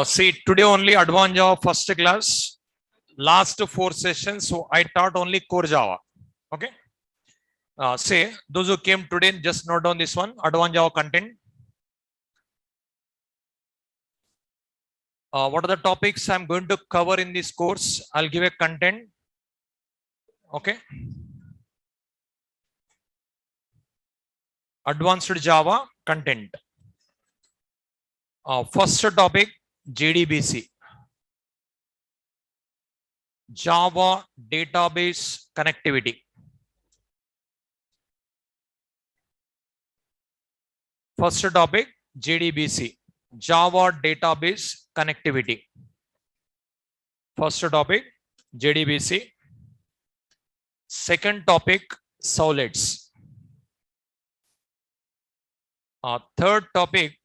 See, today only Advanced Java first class. Last 4 sessions, so I taught only core Java. Okay. Say those who came today, just note down this one. Advanced Java content. What are the topics I'm going to cover in this course? I'll give a content. Okay. Advanced Java content. First topic, JDBC. Java database connectivity. First topic, JDBC. Java database connectivity. First topic, JDBC. Second topic, solid. Third topic,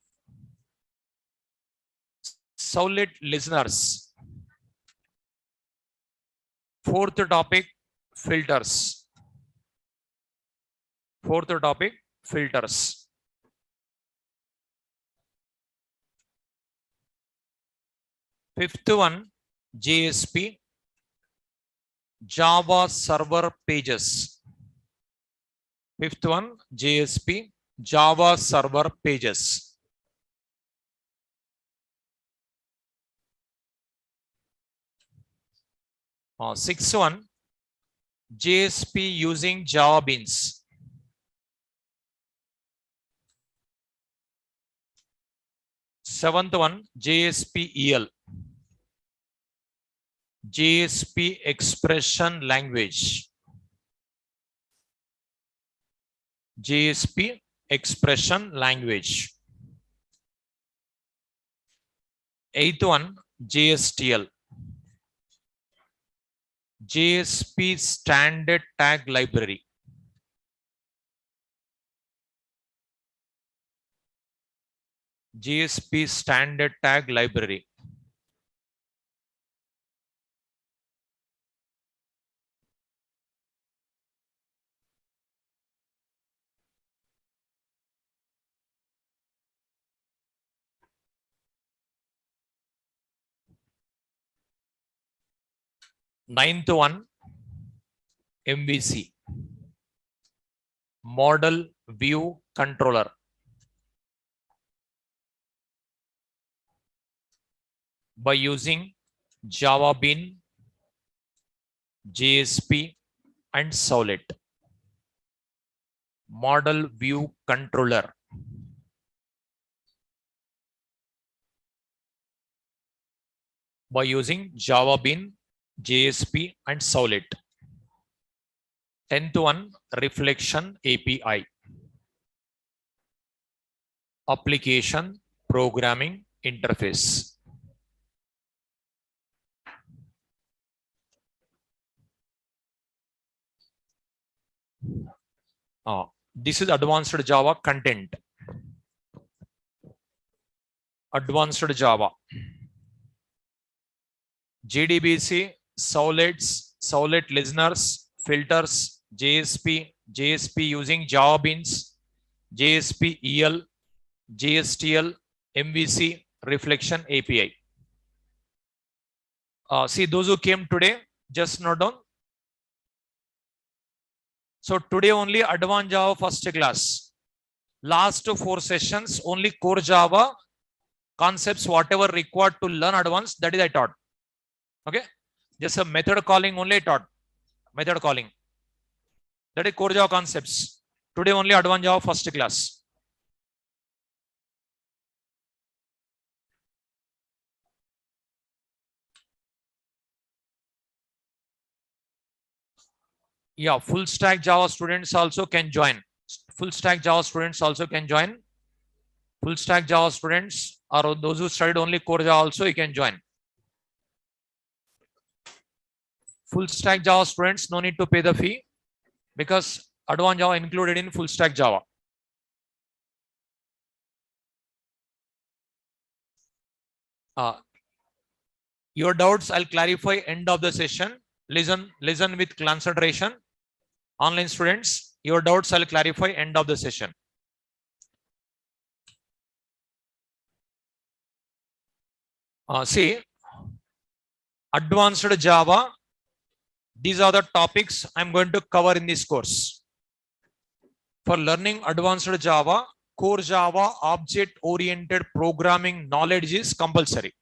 solid listeners. Fourth topic, filters. Fourth topic, filters. Fifth one, JSP, Java server pages. Fifth one, JSP, Java server pages. Sixth one, JSP using Java beans. Seventh one, JSP EL. JSP expression language. JSP expression language. Eighth one, JSTL. JSP standard tag library. JSP standard tag library. Ninth one, MVC, model view controller. By using Java Bean, JSP and Solid. Model view controller. By using Java Bean, JSP and Solid. 10th one, reflection API. Application programming interface. This is advanced Java content. Advanced Java. JDBC, solids, solid listeners, filters, JSP, JSP using Java beans, JSP EL, JSTL, MVC, reflection API. See those who came today, just note down. So today only Advanced Java first class. Last 4 sessions only core Java concepts, whatever required to learn advanced, that is I taught. Okay, just a method calling only I taught. Method calling. That is core Java concepts. Today only Advanced Java first class. Yeah, full stack Java students also can join. Full stack Java students also can join. Full stack Java students or those who studied only core Java also you can join. Full stack Java students no need to pay the fee because Advanced Java included in full stack Java. Your doubts I'll clarify end of the session. Listen with concentration. Online students, your doubts I'll clarify end of the session. See, advanced Java. These are the topics I'm going to cover in this course. For learning advanced Java, core Java object-oriented programming knowledge is compulsory.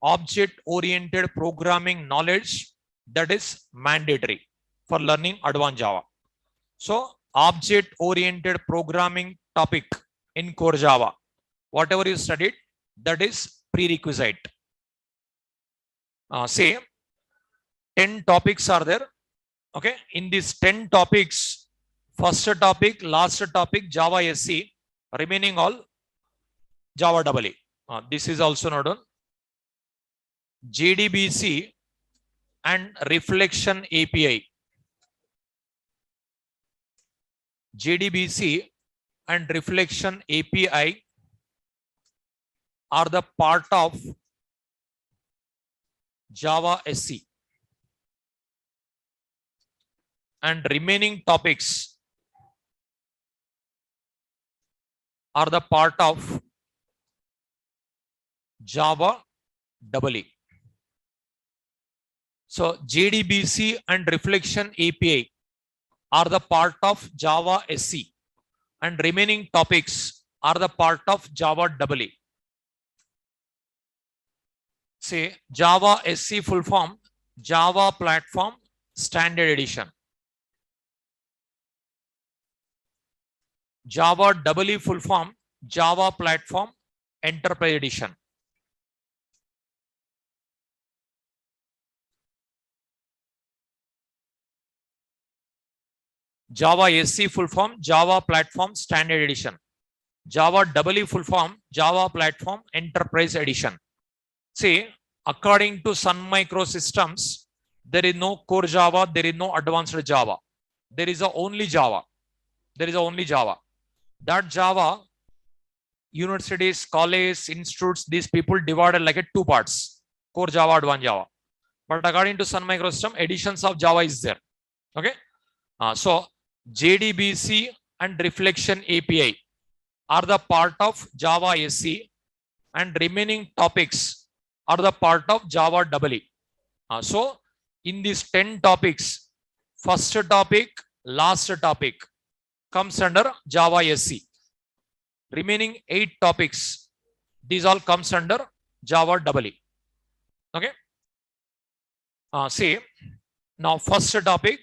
Object-oriented programming knowledge, that is mandatory for learning advanced Java. So, object-oriented programming topic in core Java, whatever you studied, that is prerequisite. Say 10 topics are there. Okay, in these 10 topics, first topic, last topic, Java SC, remaining all Java EE. This is also not done. JDBC and reflection API. JDBC and reflection API are the part of Java SC. And remaining topics are the part of Java EE. So JDBC and reflection API are the part of Java SC, and remaining topics are the part of Java EE. Say Java SC full form, Java Platform Standard Edition. Java EE full form, Java Platform Enterprise Edition. Java SC full form, Java Platform Standard Edition. Java EE full form, Java Platform Enterprise Edition. See, according to Sun Microsystems, there is no core Java, there is no advanced Java. There is only Java. There is only Java. That Java, universities, colleges, institutes, these people divided like a two parts, core Java, advanced Java. But according to Sun Microsystem, editions of Java is there. Okay. So JDBC and reflection API are the part of Java SC, and remaining topics are the part of Java EE. So in these 10 topics, first topic, last topic comes under Java SC. Remaining 8 topics, these all comes under Java EE. Okay. See, now first topic,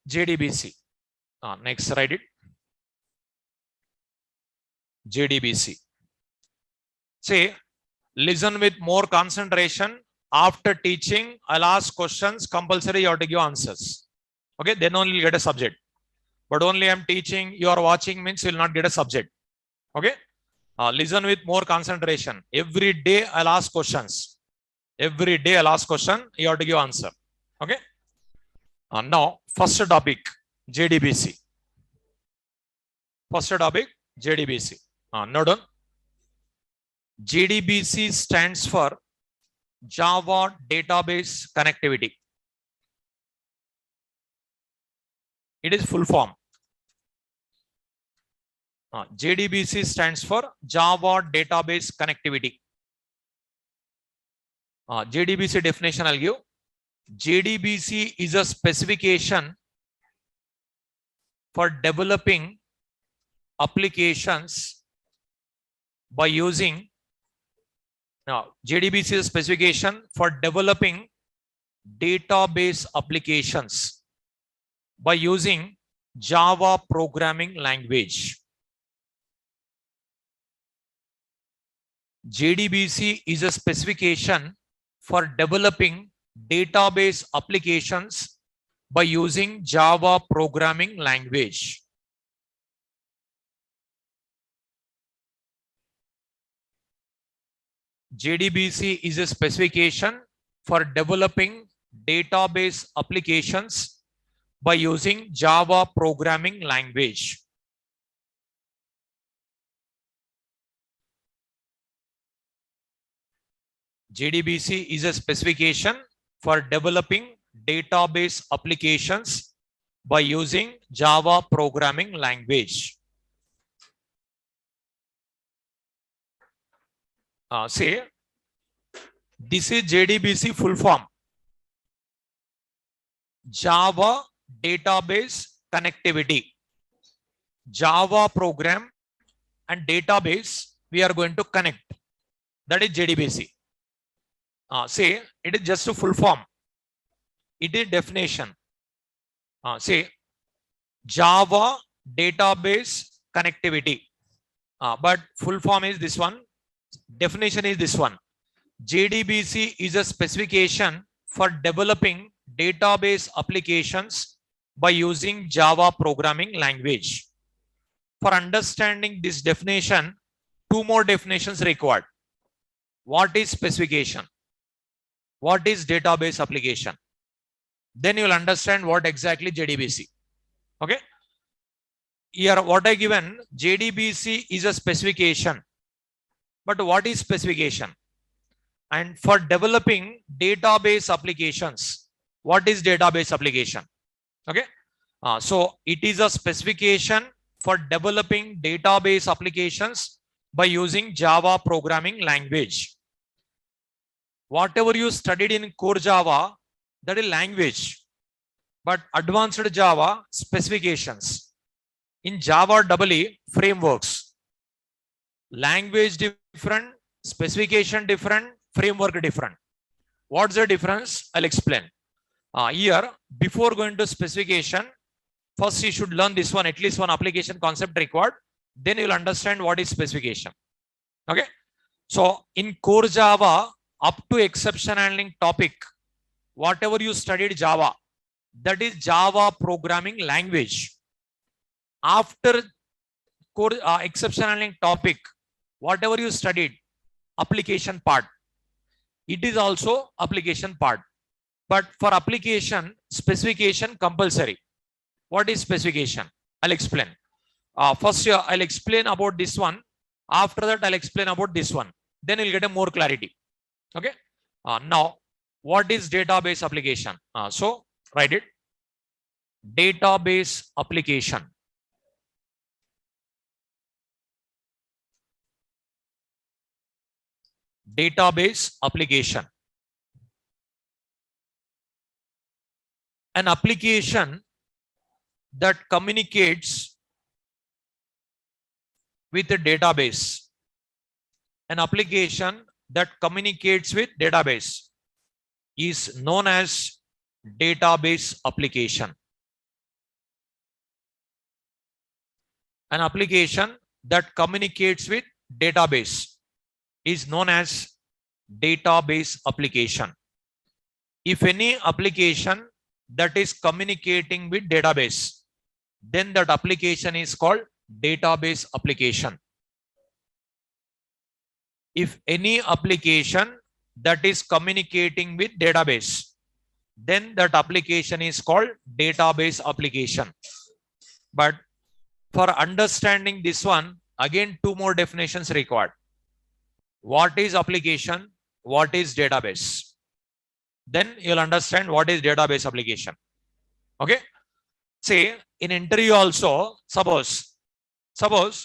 JDBC. Next, write it. JDBC. Say, listen with more concentration. After teaching, I'll ask questions. Compulsory, you have to give answers. Okay, then only you get a subject. But only I'm teaching, you are watching means you will not get a subject. Okay. Listen with more concentration. Every day I'll ask questions. Every day I'll ask question. You have to give answer. Okay. Now, first topic, JDBC. First topic, JDBC. Note down. JDBC stands for Java Database Connectivity. It is full form. JDBC stands for Java Database Connectivity. JDBC definition I'll give. JDBC is a specification for developing applications by using JDBC is a specification for developing database applications by using Java programming language. JDBC is a specification for developing database applications by using Java programming language. JDBC is a specification for developing database applications by using Java programming language. JDBC is a specification for developing database applications by using Java programming language. Say, This is JDBC full form. Java Database Connectivity. Java program and database we are going to connect. That is JDBC. Say it is just a full form. It is definition. Say Java Database Connectivity. But full form is this one. Definition is this one. JDBC is a specification for developing database applications by using Java programming language. For understanding this definition, two more definitions required. What is specification? What is database application? Then you will understand what exactly JDBC. Okay. Here what I given, JDBC is a specification. But what is specification? And for developing database applications, what is database application? Okay. So it is a specification for developing database applications by using Java programming language. Whatever you studied in core Java, that is language. But advanced Java, specifications. In Java EE, frameworks. Language different, specification different, framework different. What's the difference? I'll explain. Here, before going to specification, first you should learn this one, at least one application concept required. Then you'll understand what is specification. Okay. So in core Java, up to exception handling topic, whatever you studied Java, that is Java programming language. After core exception handling topic, whatever you studied, application part, it is also application part. But for application, specification compulsory. What is specification? I'll explain. First, I'll explain about this one. After that, I'll explain about this one. Then you'll get a more clarity. Okay. Now, what is database application? So, write it. Database application. Database application. An application that communicates with a database. An application that communicates with database is known as database application. An application that communicates with database is known as database application. If any application that is communicating with database, then that application is called database application. If any application that is communicating with database, then that application is called database application. But for understanding this one, again, two more definitions required. What is application? What is database? Then you'll understand what is database application. Okay. Say in interview also, suppose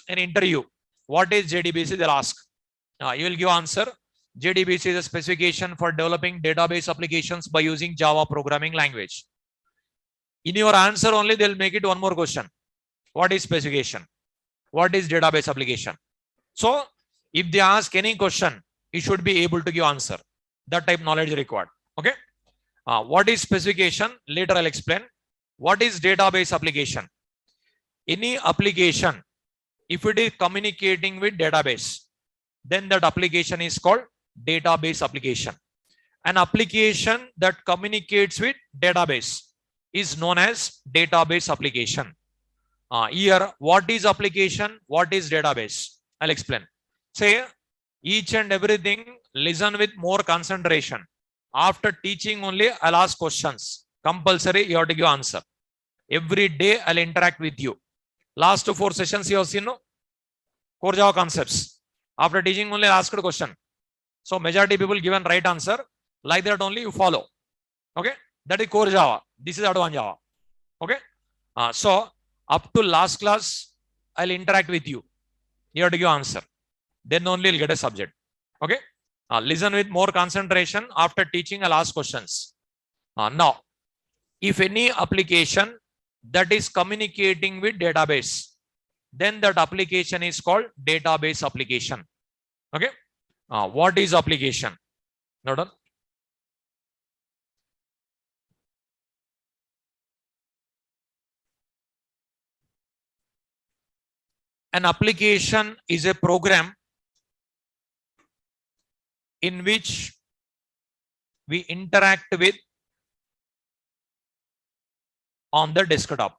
in interview, what is JDBC? They'll ask. You will give answer. JDBC is a specification for developing database applications by using Java programming language. In your answer only, they'll make it one more question. What is specification? What is database application? So if they ask any question, you should be able to give answer. That type knowledge required. Okay. What is specification? Later I'll explain. What is database application? Any application, if it is communicating with database, then that application is called database application. An application that communicates with database is known as database application. Here, what is application? What is database? I'll explain. Say each and everything, listen with more concentration. After teaching only, I'll ask questions. Compulsory, you have to give answer. Every day, I'll interact with you. Last 4 sessions you have seen, no? Core Java concepts. After teaching only, I'll ask a question. So majority people given right answer. Like that only you follow. Okay. That is core Java. This is advanced Java. Okay. So up to last class, I'll interact with you. You have to give answer. Then only you'll get a subject. Okay. Listen with more concentration. After teaching, I'll ask questions. Now, if any application that is communicating with database, then that application is called database application. Okay. What is application? Note on. An application is a program in which we interact with on the desktop.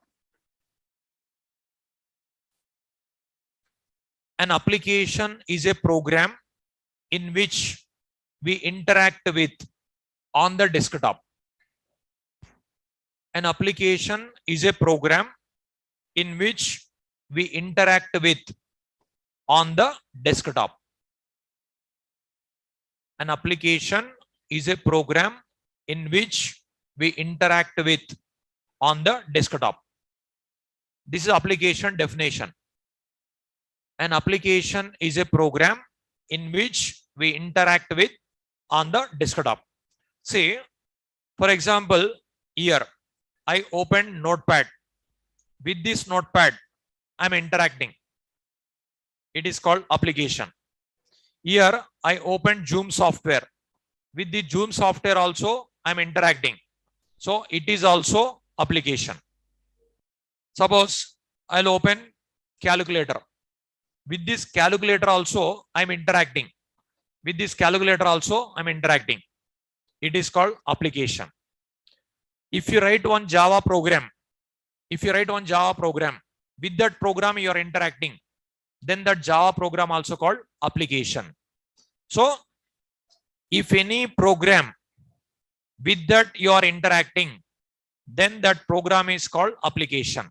An application is a program in which we interact with on the desktop. An application is a program in which we interact with on the desktop. An application is a program in which we interact with on the desktop. This is application definition. An application is a program in which we interact with on the desktop. See, for example, here I open Notepad. With this Notepad, I'm interacting. It is called application. Here I open Zoom software. With the Zoom software also, I'm interacting. So it is also application. Suppose I'll open calculator. With this calculator also, I'm interacting. With this calculator also, I'm interacting. It is called application. If you write one Java program, with that program you are interacting, then that Java program also called application. So if any program with that you are interacting, then that program is called application.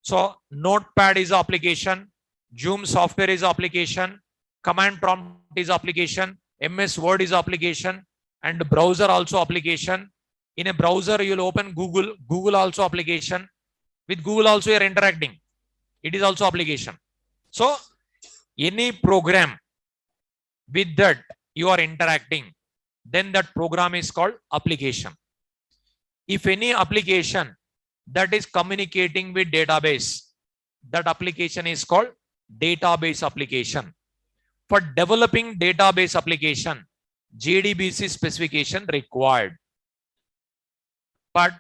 So Notepad is application, Zoom software is application, command prompt is application, MS Word is application, and browser also application. In a browser, you'll open Google, Google also application. With Google also you're interacting. It is also application. So any program with that you are interacting, then that program is called application. If any application that is communicating with database, that application is called database application. For developing database application, JDBC specification required. But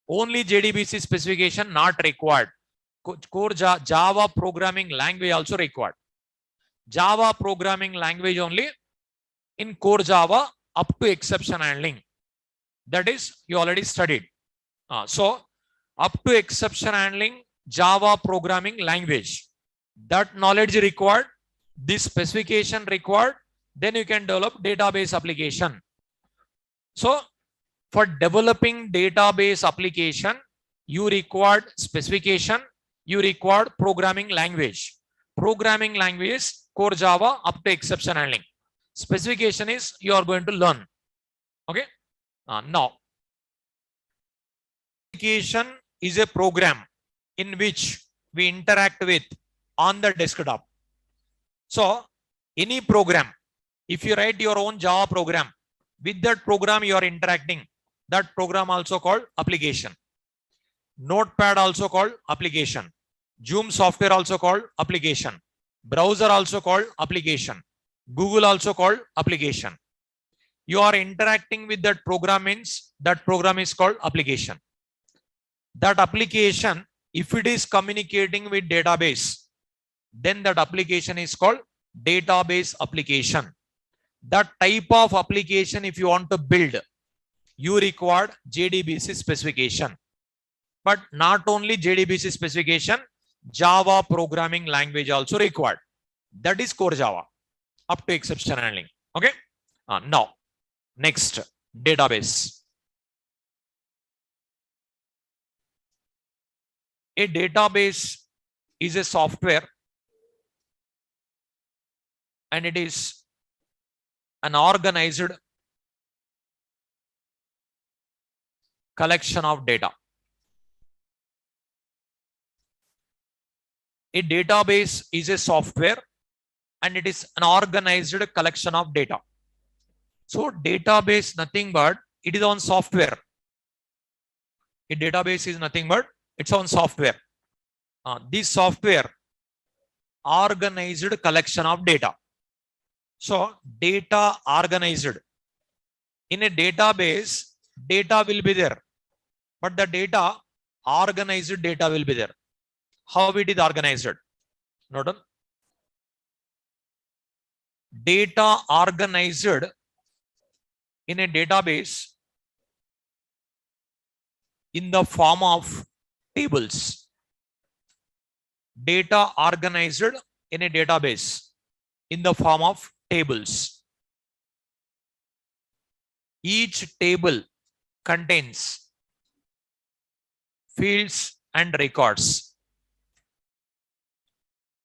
only JDBC specification not required. Core Java programming language also required. Java programming language only in core Java up to exception handling. That is, you already studied. So up to exception handling, Java programming language. That knowledge required, this specification required, then you can develop database application. So for developing database application, you required specification, you required programming language. Programming language is core Java up to exception handling. Specification is you are going to learn. Okay. Now, application is a program in which we interact with on the desktop. So any program, if you write your own Java program, with that program you are interacting, that program also called application. Notepad also called application. Zoom software also called application. Browser also called application. Google also called application. You are interacting with that program means that program is called application. That application, if it is communicating with database, then that application is called database application. That type of application, if you want to build, you require JDBC specification. But not only JDBC specification, Java programming language also required. That is core Java up to exception handling. Okay. Now, next, database. A database is a software and it is an organized collection of data. A database is a software and it is an organized collection of data. So database nothing but it is on software. A database is nothing but it's on software. This software organized collection of data. So data organized. In a database, data will be there, but the data, organized data will be there. How it is organized? Note on. Data organized in a database in the form of tables. Data organized in a database in the form of tables. Each table contains fields and records.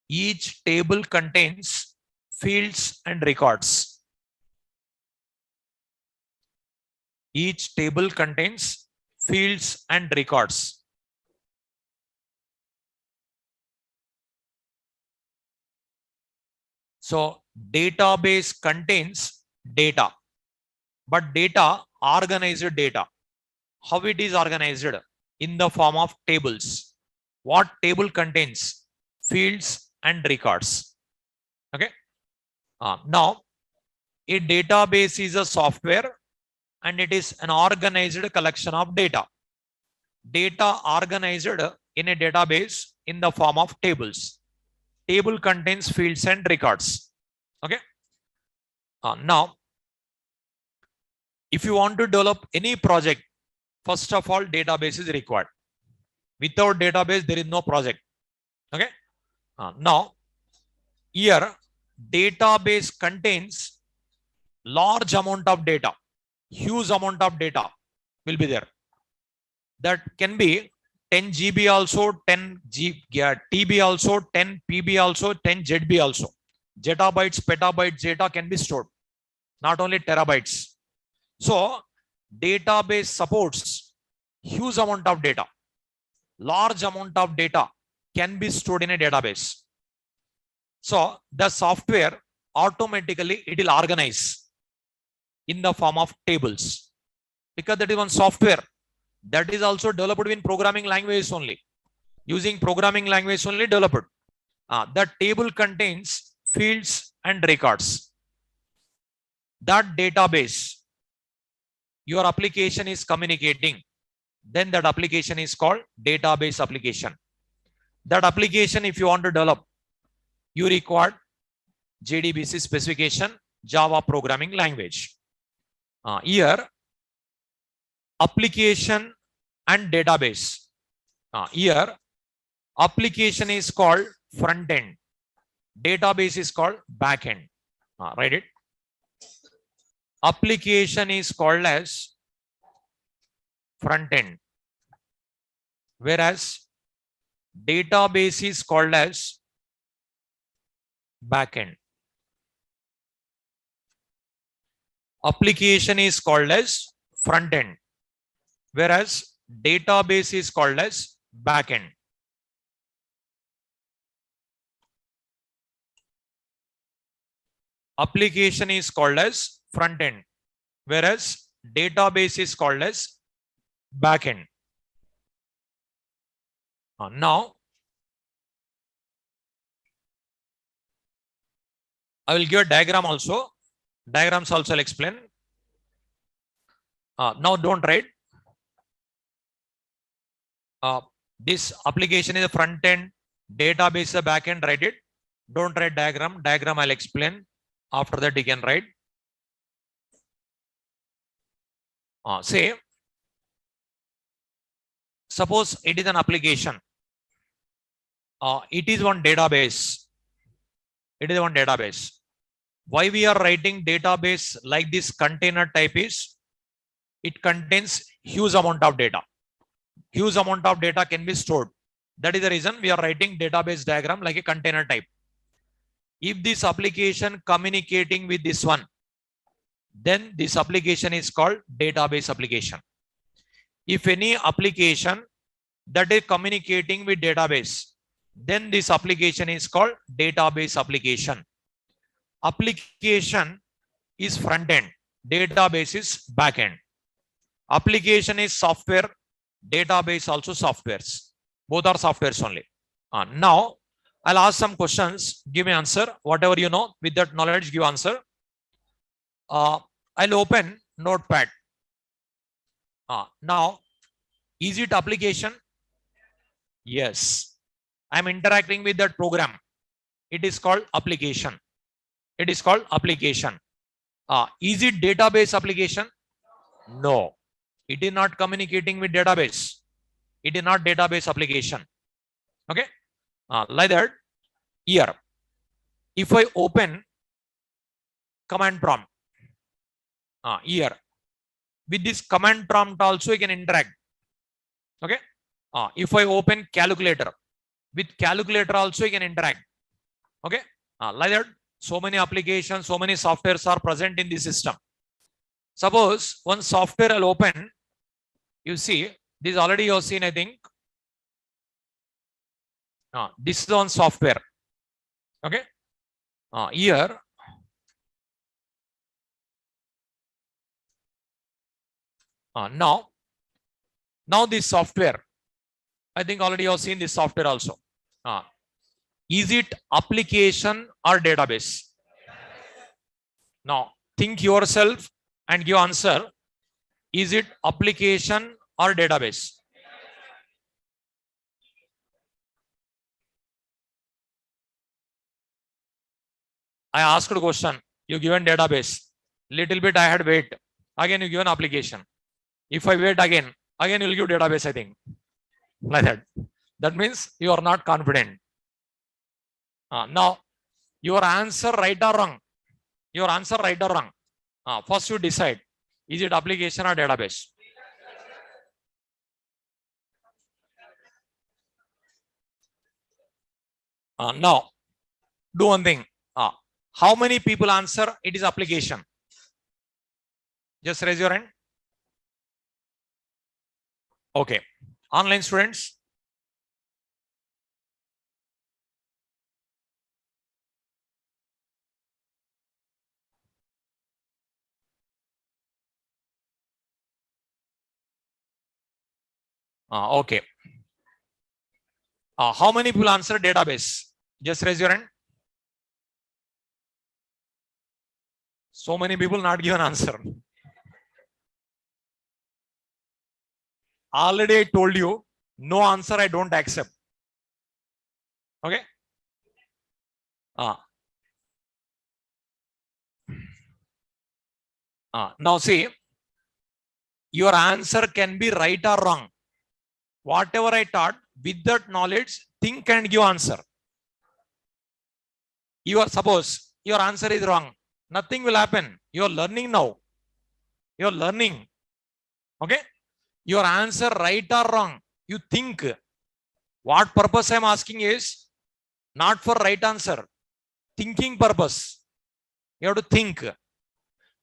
Each table contains fields and records. Each table contains fields and records. So database contains data, but data, organized data. How it is organized? In the form of tables. What table contains? Fields and records. Okay. Now, a database is a software and it is an organized collection of data. Data organized in a database in the form of tables. Table contains fields and records. Okay. Now, if you want to develop any project, first of all, database is required. Without database, there is no project. Okay. Now, here, database contains large amount of data, huge amount of data will be there. That can be 10 GB also, 10 TB also, 10 PB also, 10 ZB also. Zettabytes, petabytes, data can be stored, not only terabytes. So, database supports huge amount of data. Large amount of data can be stored in a database. So, the software automatically it will organize in the form of tables, because that is one software that is also developed in programming language only. Using programming language only developed. The table contains fields and records. That database, your application is communicating, then that application is called database application. That application, if you want to develop, you require JDBC specification, Java programming language. Here, application and database. Here, application is called front end. Database is called back end. Write it. Application is called as front end, whereas database is called as back end. Application is called as front end, whereas database is called as back end. Application is called as front end, whereas database is called as back end. Now, I will give a diagram also. Diagrams also I'll explain. Now don't write. This application is a front end, database is a back end, write it. Don't write diagram. Diagram I'll explain. After that you can write. Say, suppose it is an application. It is one database. It is one database. Why we are writing database like this container type is, it contains huge amount of data. Huge amount of data can be stored. That is the reason we are writing database diagram like a container type. If this application communicating with this one, then this application is called database application. If any application that is communicating with database, then this application is called database application. Application is front end, database is back end. Application is software, database also softwares. Both are softwares only. Now I'll ask some questions, give me answer, whatever you know. With that knowledge, give answer. I'll open notepad. Now, is it application? Yes, I'm interacting with that program. It is called application. It is called application. Is it database application? No, it is not communicating with database. It is not database application. Okay. Like that. Here, if I open command prompt, here with this command prompt also you can interact. Okay. If I open calculator, with calculator also you can interact. Okay. Like that. So many applications, so many softwares are present in this system. Suppose one software I'll open, you see this already you have seen, I think. This is one software. Okay. Here now this software, I think already you have seen this software also. Is it application or database? Now think yourself and give answer. Is it application or database? I asked a question, you given database. Little bit I had wait. Again you given application. If I wait again you'll give database, I think. Like that. That means you are not confident. Now your answer right or wrong? Your answer right or wrong? First you decide. Is it application or database? Now do one thing. How many people answer it is application? Just raise your hand. Okay. Online students. Okay. How many people answer database? Just raise your hand. So many people not given answer. Already I told you, no answer I don't accept. Okay. Now see, your answer can be right or wrong. Whatever I taught, with that knowledge, think and give answer. Suppose your answer is wrong, nothing will happen. You are learning now. You are learning. Okay. Your answer right or wrong, you think. What purpose I am asking is not for right answer. Thinking purpose. You have to think.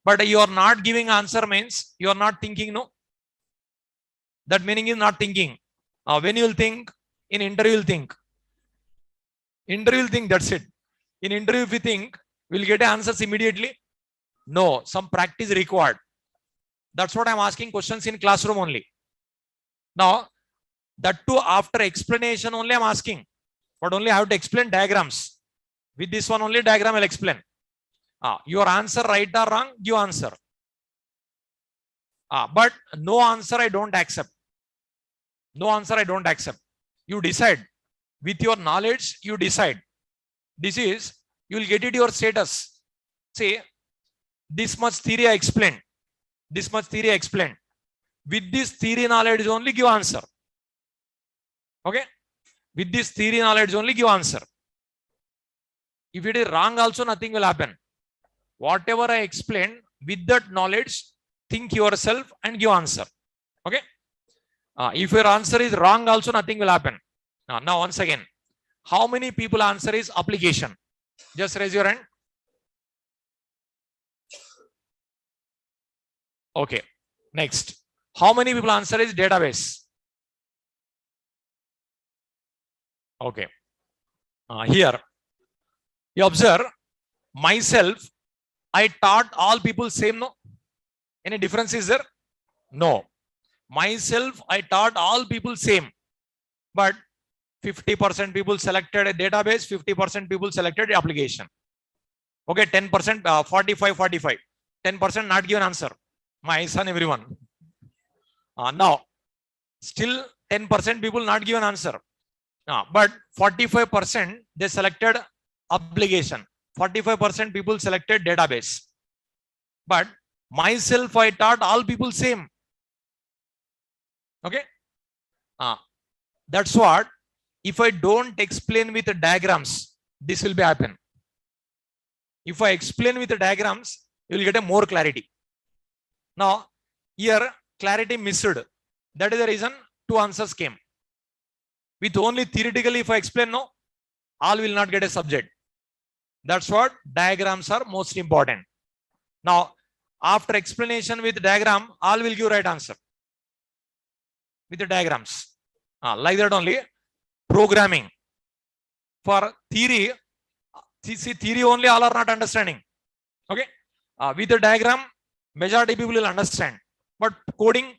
But you are not giving answer means you are not thinking, no? That meaning is not thinking. When you will think, in interview you will think. Interview will think, that's it. In interview if you think, we'll get answers immediately. No, some practice required. That's what I'm asking questions in classroom only. Now, that too after explanation only I'm asking. But only I have to explain diagrams. With this one only diagram I'll explain. Your answer right or wrong, give answer. But no answer I don't accept. No answer I don't accept. You decide. With your knowledge, you decide. This is, you will get it your status. Say, this much theory I explained. This much theory I explained. With this theory knowledge only give answer. Okay? With this theory knowledge only give answer. If it is wrong also, nothing will happen. Whatever I explained, with that knowledge, think yourself and give answer. Okay? If your answer is wrong also, nothing will happen. Now once again, how many people answer is application? Just raise your hand. Okay. Next. How many people answer is database? Okay. Here, you observe Myself, I taught all people same, no? Any difference is there? No. Myself, I taught all people same. But 50% people selected a database, 50% people selected application. Okay, 10%, 45. 10% not given answer. My son, everyone. Now, still 10% people not given answer. But 45% they selected application. 45% people selected database. But myself, I taught all people same. Okay. That's what, if I don't explain with the diagrams, this will be happen. If I explain with the diagrams, you will get a more clarity. Now, here clarity missed. That is the reason two answers came. With only theoretically, if I explain, no, all will not get a subject. That's what diagrams are most important. Now, after explanation with diagram, all will give right answer with the diagrams. Like that only. Programming. For theory, see theory only all are not understanding. Okay. With the diagram, majority people will understand. But coding,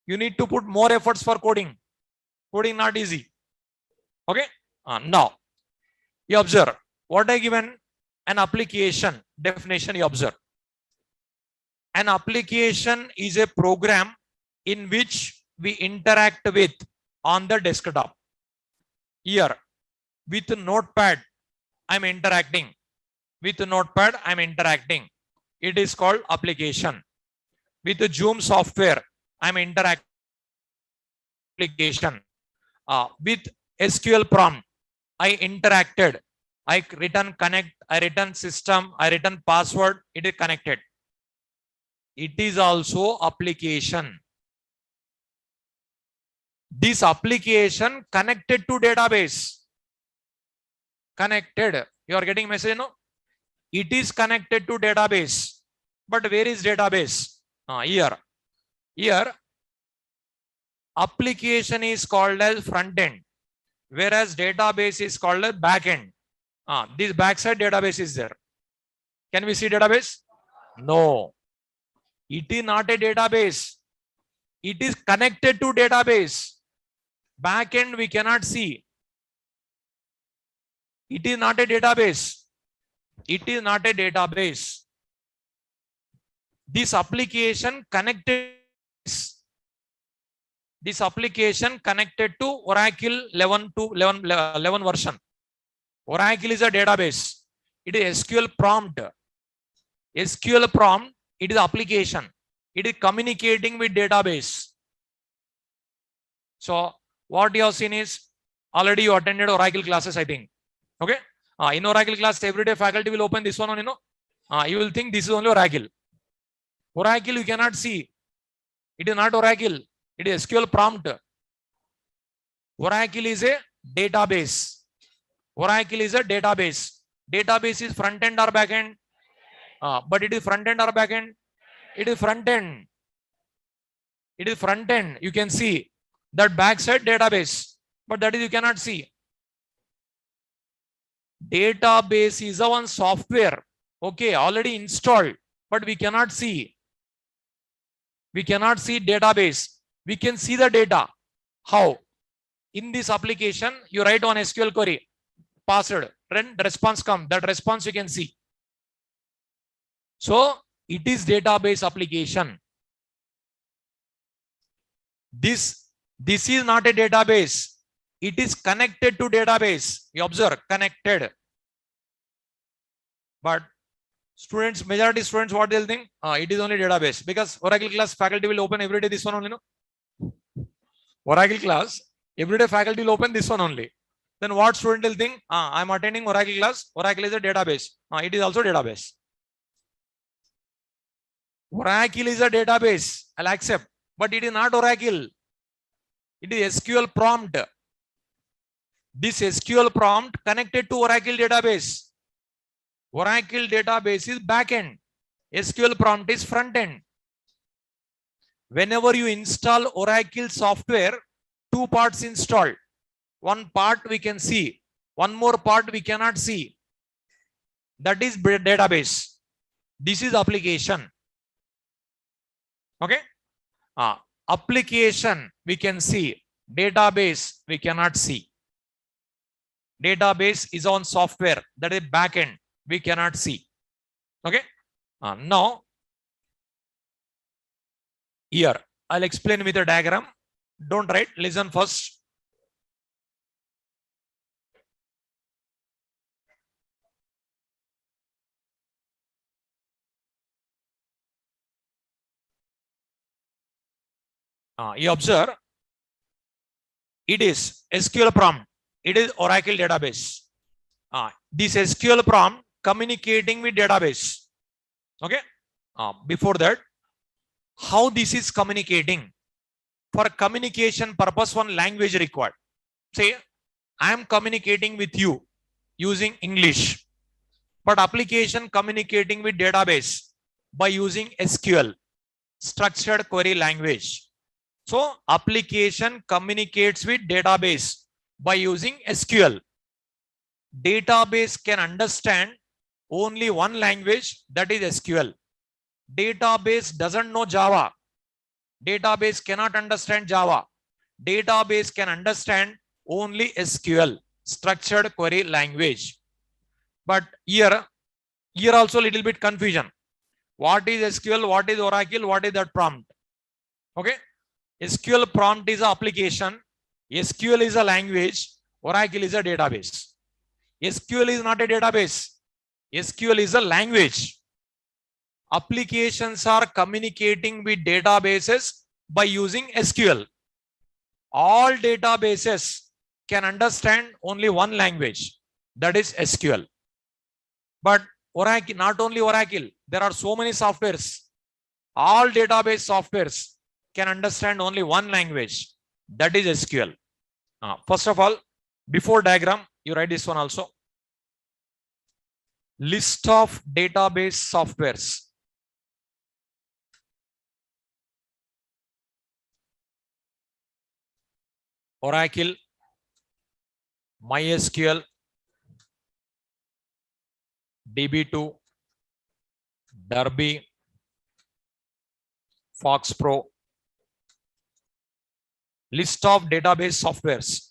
you need to put more efforts for coding. Coding not easy. Okay. Now, you observe what I given an application definition. You observe. An application is a program in which we interact with on the desktop. Here, with Notepad, I'm interacting. With Notepad, I'm interacting. It is called application. With the Zoom software, I'm interacting. Application. With SQL prompt, I interacted. I written connect, I written system, I written password, it is connected. It is also application. This application connected to database. Connected. You are getting message, no? It is connected to database. But where is database? Here. Here, application is called as front end, whereas database is called as back end. This backside database is there. Can we see database? No. It is not a database. It is connected to database. Back end we cannot see. It is not a database. It is not a database. This application connected. This application connected to Oracle 11 version. Oracle is a database. It is SQL prompt. SQL prompt, it is application. It is communicating with database. So what you have seen is, already you attended Oracle classes, I think. Okay. In Oracle class, every day faculty will open this one on, you will think this is only Oracle. Oracle you cannot see. It is not Oracle. It is SQL prompt. Oracle is a database. Oracle is a database. Database is front end or back end? But it is front end or back end? It is front end. It is front end. You can see that backside database, but that is you cannot see. Database is a one software. Okay, already installed, but we cannot see. We cannot see database. We can see the data. How? In this application, you write on SQL query, password, then the response comes. That response you can see. So it is database application. This is not a database. It is connected to database. You observe, connected. But students, majority students, what they'll think? It is only database, because Oracle class faculty will open every day this one only, no? Oracle class, every day faculty will open this one only. Then what student will think? I'm attending Oracle class. Oracle is a database. It is also database. Oracle is a database. I'll accept. But it is not Oracle. It is SQL prompt. This SQL prompt connected to Oracle database. Oracle database is back end. SQL prompt is front end. Whenever you install Oracle software, two parts installed. One part we can see. One more part we cannot see. That is database. This is application. Okay. Application we can see. Database we cannot see. Database is on software. That is backend. We cannot see. Okay. Now, here I'll explain with a diagram. Don't write. Listen first. You observe. It is SQL prompt. It is Oracle database. This SQL prompt communicating with database. Okay. Before that, how this is communicating? For communication purpose, one language required. Say, I am communicating with you using English, but application communicating with database by using SQL, structured query language. So application communicates with database by using SQL. Database can understand only one language, that is SQL. Database doesn't know Java. Database cannot understand Java. Database can understand only SQL, structured query language. But here also a little bit confusion. What is SQL? What is Oracle? What is that prompt? Okay. SQL prompt is an application. SQL is a language. Oracle is a database. SQL is not a database. SQL is a language. Applications are communicating with databases by using SQL. All databases can understand only one language, that is SQL. But Oracle, not only Oracle, there are so many softwares. All database softwares can understand only one language, that is SQL. First of all, before diagram, you write this one also. List of database softwares. Oracle, MySQL, DB2, Derby, Fox Pro. List of database softwares.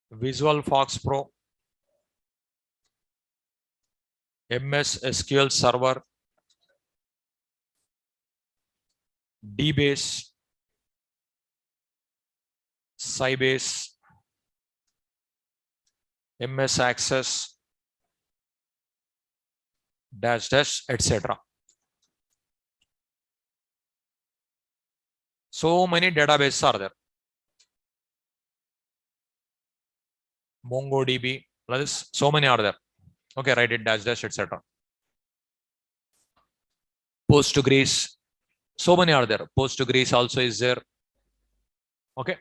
Visual Fox Pro, MS SQL Server, DBase, Sybase, MS Access, etc. So many databases are there. MongoDB, so many are there. Okay, write it etc. Postgres, so many are there. Postgres also is there. Okay.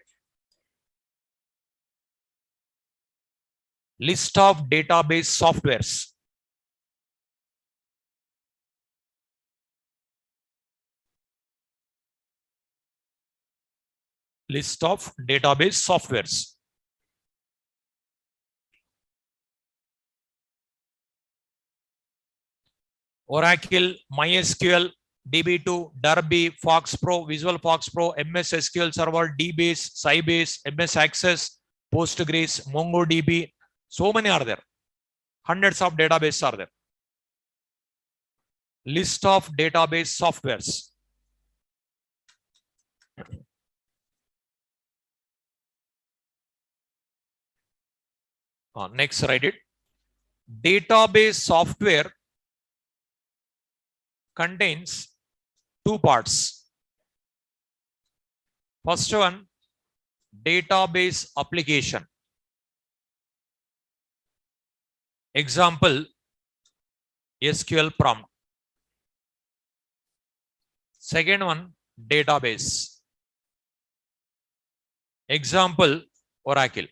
List of database softwares. List of database softwares. Oracle, MySQL, DB2, Derby, Fox Pro, Visual Fox Pro, MS SQL Server, DBase, Sybase, MS Access, Postgres, MongoDB. So many are there. Hundreds of databases are there. List of database softwares. Next, write it. Database software contains two parts. First one, database application. Example, SQL prompt. Second one, database. Example, Oracle.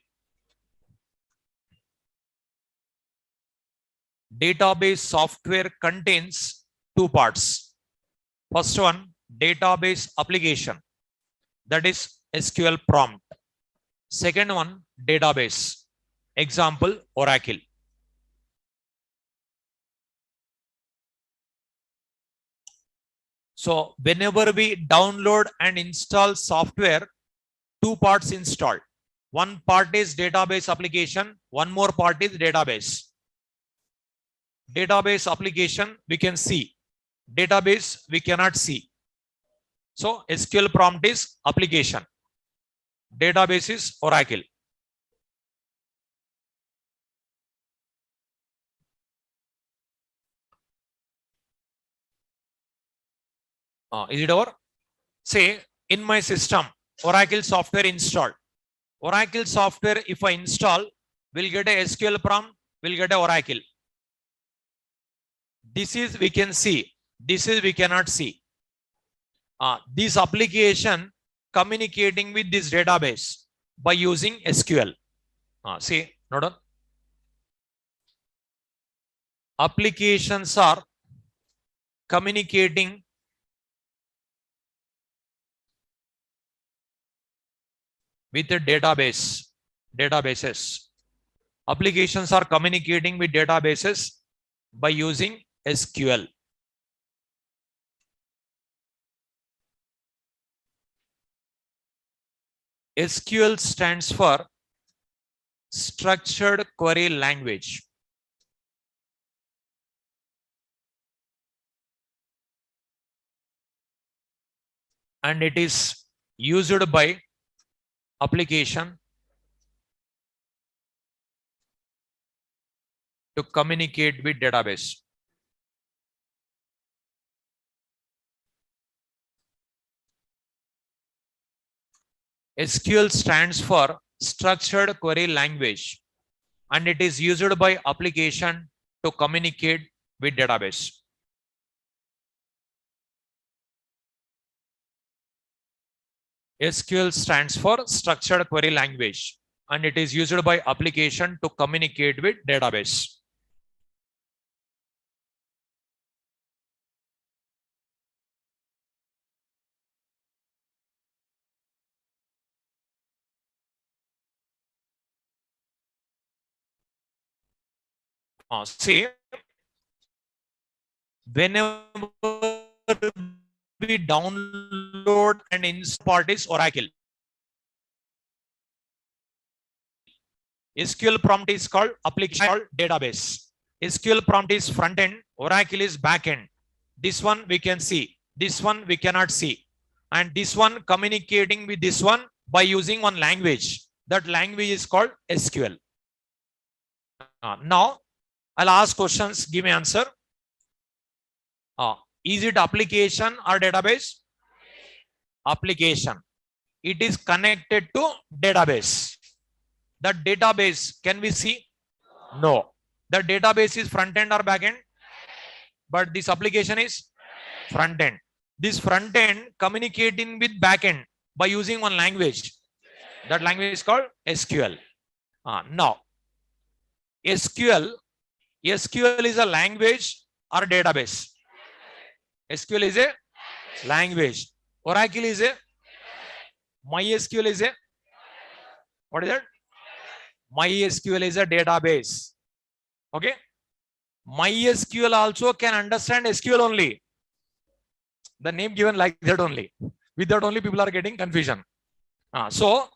Database software contains two parts. First one, database application, that is SQL prompt. Second one, database. Example, Oracle. So whenever we download and install software, two parts installed. One part is database application, one more part is database. Database application we can see, database we cannot see. So SQL prompt is application, database is Oracle. Is it over? Say in my system, Oracle software installed. Oracle software, if I install, we'll get a SQL prompt, we'll get a Oracle. This is we can see, this is we cannot see. This application communicating with this database by using SQL. See, note on. Applications are communicating with the databases. Applications are communicating with databases by using SQL. SQL stands for Structured Query Language. And it is used by application to communicate with database. SQL stands for Structured Query Language, and it is used by application to communicate with database. SQL stands for Structured Query Language, and it is used by application to communicate with database. See, whenever we download and install part is Oracle. SQL prompt is called application, called database. SQL prompt is front end, Oracle is back end. This one we can see, this one we cannot see. And this one communicating with this one by using one language. That language is called SQL. Now, I'll ask questions, give me answer. Is it application or database? Application. It is connected to database. The database, can we see? No. The database is front end or back end? But this application is front end. This front end communicating with back end by using one language. That language is called SQL. Now, SQL is a language or database? SQL is a language. Oracle is a, MySQL is a, what is that? MySQL is a database. Okay. MySQL also can understand SQL only. The name given like that only. With that only people are getting confusion. So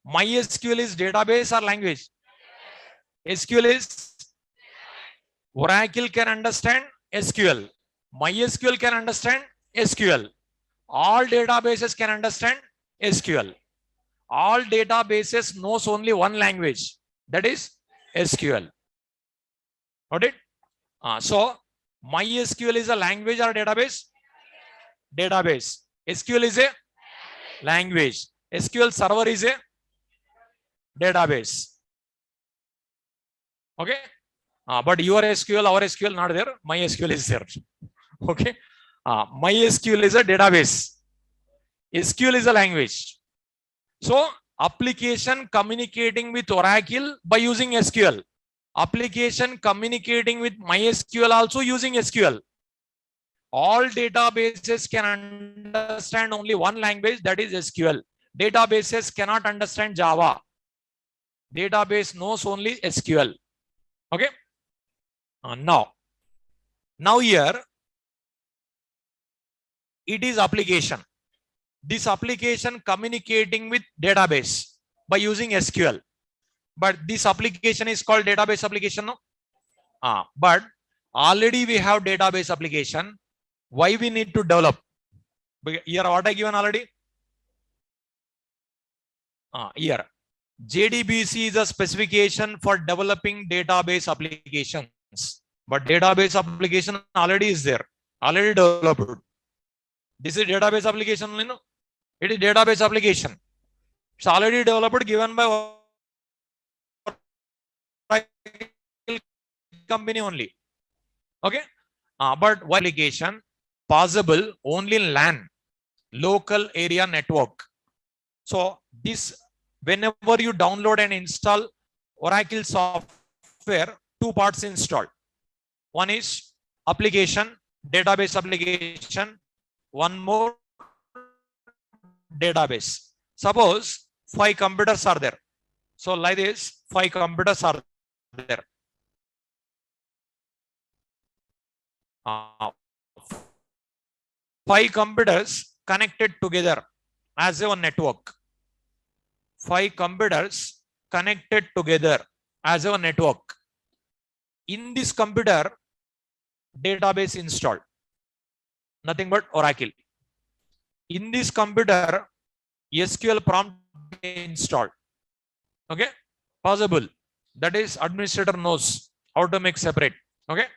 MySQL is database or language? SQL is, Oracle can understand SQL. MySQL can understand SQL. All databases can understand SQL. All databases knows only one language, that is SQL. Got it? So MySQL is a language or database? Database. SQL is a language. SQL server is a database. Okay. But your SQL, our SQL not there. MySQL is there. Okay. MySQL is a database. SQL is a language. So application communicating with Oracle by using SQL. Application communicating with MySQL also using SQL. All databases can understand only one language, that is SQL. Databases cannot understand Java. Database knows only SQL. Okay. Now here it is application. This application communicating with database by using SQL. But this application is called database application, no? But already we have database application. Why we need to develop? Here what I given already? Here JDBC is a specification for developing database applications. But database application already is there, already developed. This is database application only, no? It is database application. It's already developed, given by company only. Okay. But why application possible only in LAN, local area network. So this, whenever you download and install Oracle software, two parts installed. One is application, database application. One more, database. Suppose 5 computers are there. So like this, 5 computers are there. 5 computers connected together as a one network. 5 computers connected together as a network. In this computer, database installed. Nothing but Oracle. In this computer, SQL prompt installed. Okay, possible. That is, administrator knows how to make separate. Okay.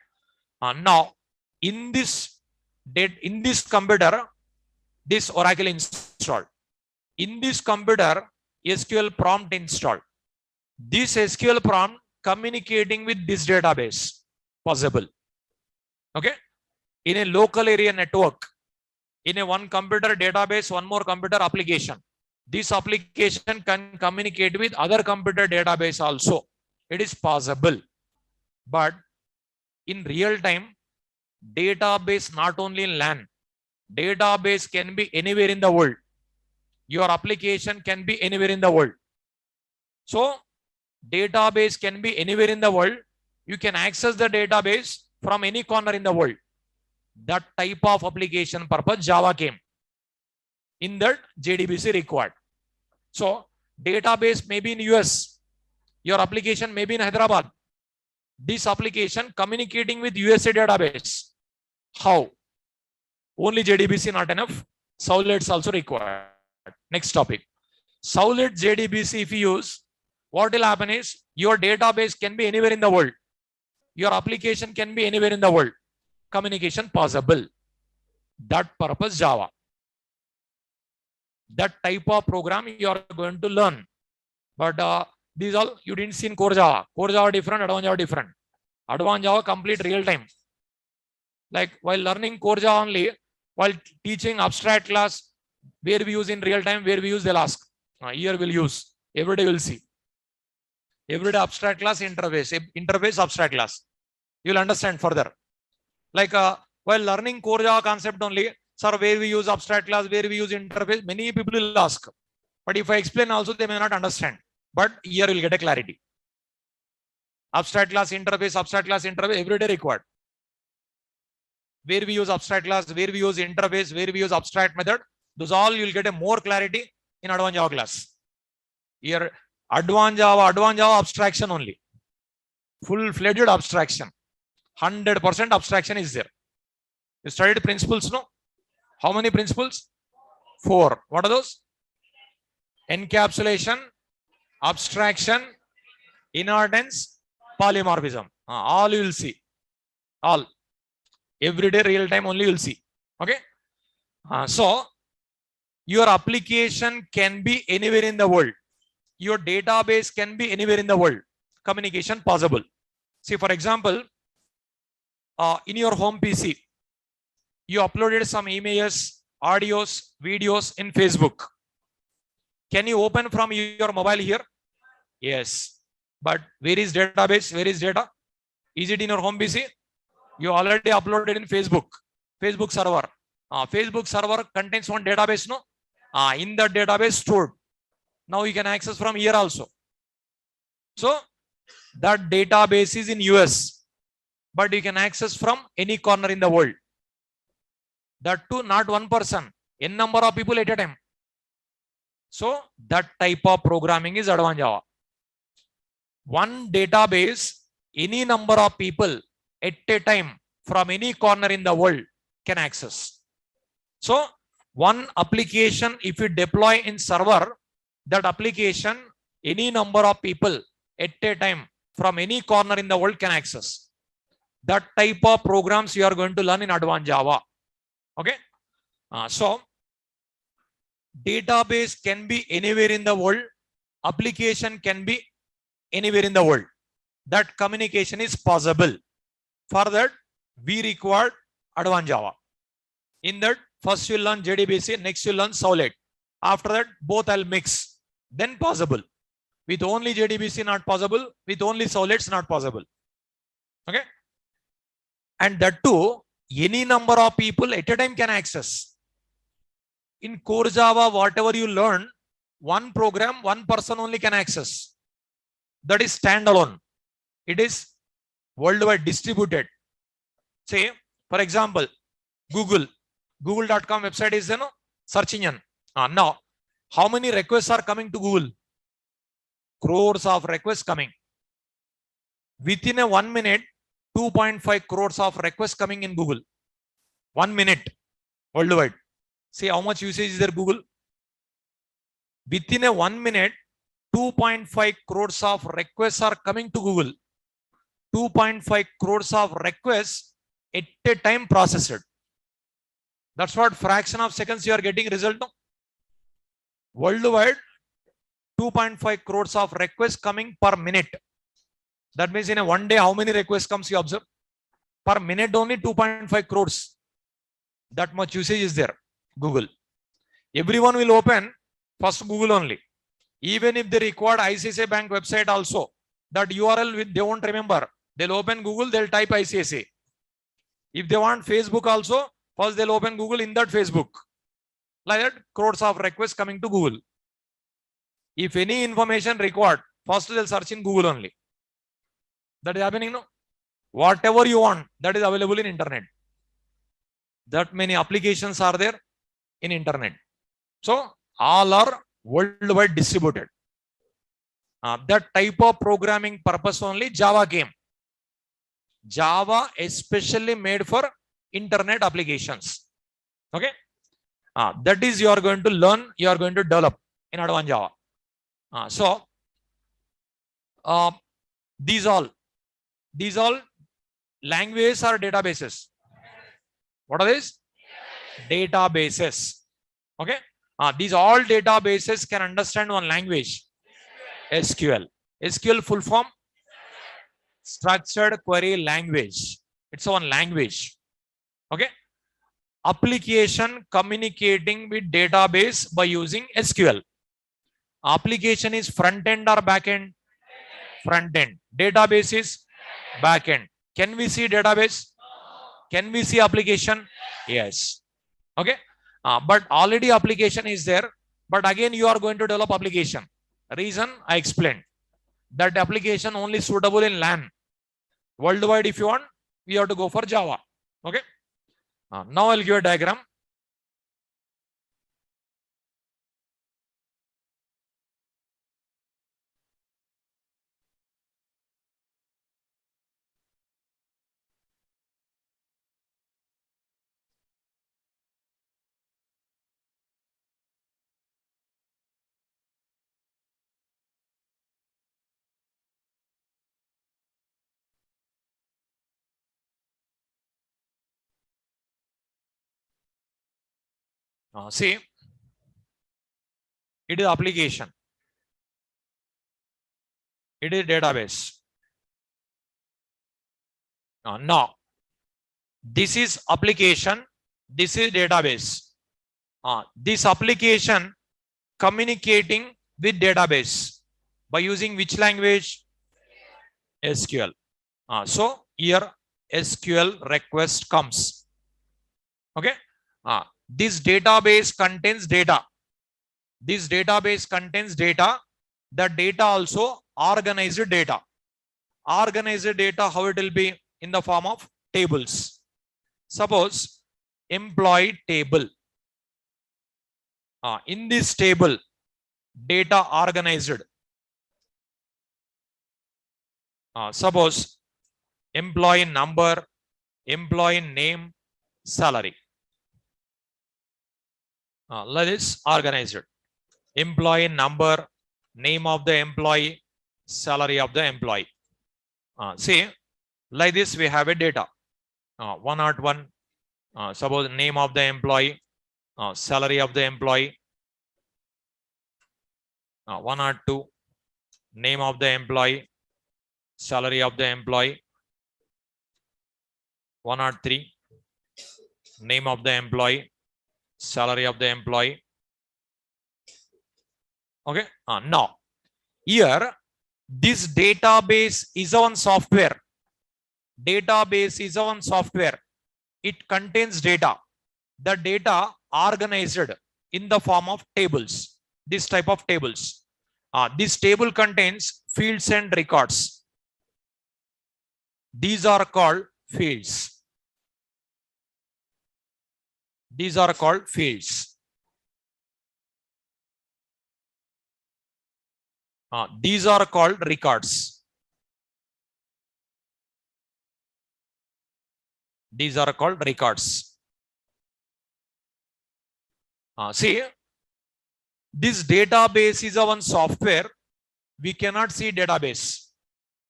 Now in this computer, this Oracle installed. In this computer, SQL prompt installed. This SQL prompt communicating with this database, possible. Okay. In a local area network, in a one computer database, one more computer application. This application can communicate with other computer database also. It is possible. But in real time, database not only in LAN, database can be anywhere in the world. Your application can be anywhere in the world. So database can be anywhere in the world. You can access the database from any corner in the world. That type of application purpose Java came. In that, JDBC required. So database may be in US. Your application may be in Hyderabad. This application communicating with USA database. How? Only JDBC not enough. Servlets also required. Next topic. Servlet JDBC if you use, what will happen is your database can be anywhere in the world. Your application can be anywhere in the world. Communication possible. That purpose Java. That type of program you are going to learn. But these all you didn't see in core Java. Core Java different, advanced Java different. Advanced Java complete real time. Like while learning core Java only, while teaching abstract class, where we use in real time, where we use, they'll ask. Here we'll use. Every day we'll see. Every day abstract class, interface abstract class. You'll understand further. Like while learning core Java concept only, sir, where we use abstract class, where we use interface, many people will ask. But if I explain also, they may not understand. But here you'll get a clarity. Abstract class, interface, every day required. Where we use abstract class, where we use interface, where we use abstract method, those all you'll get a more clarity in advanced Java class. Here, advanced Java abstraction only. Full-fledged abstraction. 100% abstraction is there. You studied principles, no? How many principles? 4. What are those? Encapsulation, abstraction, inheritance, polymorphism. All you will see. All. Every day, real time only you will see. Okay. So, your application can be anywhere in the world. Your database can be anywhere in the world. Communication possible. See, for example, in your home PC, you uploaded some images, audios, videos in Facebook. Can you open from your mobile here? Yes. But where is database? Where is data? Is it in your home PC? You already uploaded in Facebook. Facebook server. Facebook server contains one database, no? In the database stored. Now you can access from here also. So that database is in US, but you can access from any corner in the world. That too, not one person, n number of people at a time. So that type of programming is advanced Java. One database, any number of people at a time from any corner in the world can access. So one application, if you deploy in server, that application, any number of people at a time from any corner in the world can access. That type of programs you are going to learn in advanced Java. Okay. So database can be anywhere in the world. Application can be anywhere in the world. That communication is possible. For that, we require advanced Java. In that, first you learn JDBC, next you learn Solid. After that, both I'll mix. Then possible. With only JDBC not possible. With only Solids not possible. Okay. And that too, any number of people at a time can access. In core Java, whatever you learn, one program, one person only can access. That is standalone. It is worldwide distributed. Say, for example, Google.com website is search engine. Now, how many requests are coming to Google? Crores of requests coming. Within a 1 minute, 2.5 crores of requests coming in Google. 1 minute worldwide. See how much usage is there Google? Within a 1 minute, 2.5 crores of requests are coming to Google. 2.5 crores of requests at a time processed. That's what fraction of seconds you are getting result. Worldwide, 2.5 crores of requests coming per minute. That means in a 1 day, how many requests comes you observe? Per minute only 2.5 crores. That much usage is there. Google. Everyone will open first Google only. Even if they require ICICI Bank website also, that URL they won't remember. They'll open Google, they'll type ICICI. If they want Facebook also, first they'll open Google, in that Facebook. Like that, crores of requests coming to Google. If any information required, first they'll search in Google only. That is happening, no? Whatever you want, that is available in internet. That many applications are there in internet. So all are worldwide distributed. That type of programming purpose only Java came. Java especially made for internet applications. Okay. That is you are going to learn, you are going to develop in advanced Java. These all languages or databases. What are these? Databases. Okay. These all databases can understand one language. SQL. SQL full form? Structured Query Language. It's one language. Okay. Application communicating with database by using SQL. Application is front end or back end? Front end. Database is back end. Can we see database? Can we see application? Yes. Okay. But already application is there. But again, you are going to develop application. Reason I explained. That application only suitable in LAN. Worldwide, if you want, we have to go for Java. Okay. Now I'll give a diagram. See, it is application. It is database. Now, this is application. This is database. This application communicating with database by using which language? SQL. So here SQL request comes. Okay. This database contains data. This database contains data. The data also organized data. Organized data, how it will be? In the form of tables. Suppose employee table. In this table, data organized. Suppose employee number, employee name, salary. Let this organized. Employee number, name of the employee, salary of the employee. See, like this we have a data. 101, suppose name of the employee, salary of the employee. 102, name of the employee, salary of the employee. 103, name of the employee, salary of the employee. Okay. Now, here, this database is one software. Database is one software. It contains data. The data organized in the form of tables. This type of tables. This table contains fields and records. These are called fields. These are called fields. These are called records. These are called records. See, this database is one software. We cannot see database,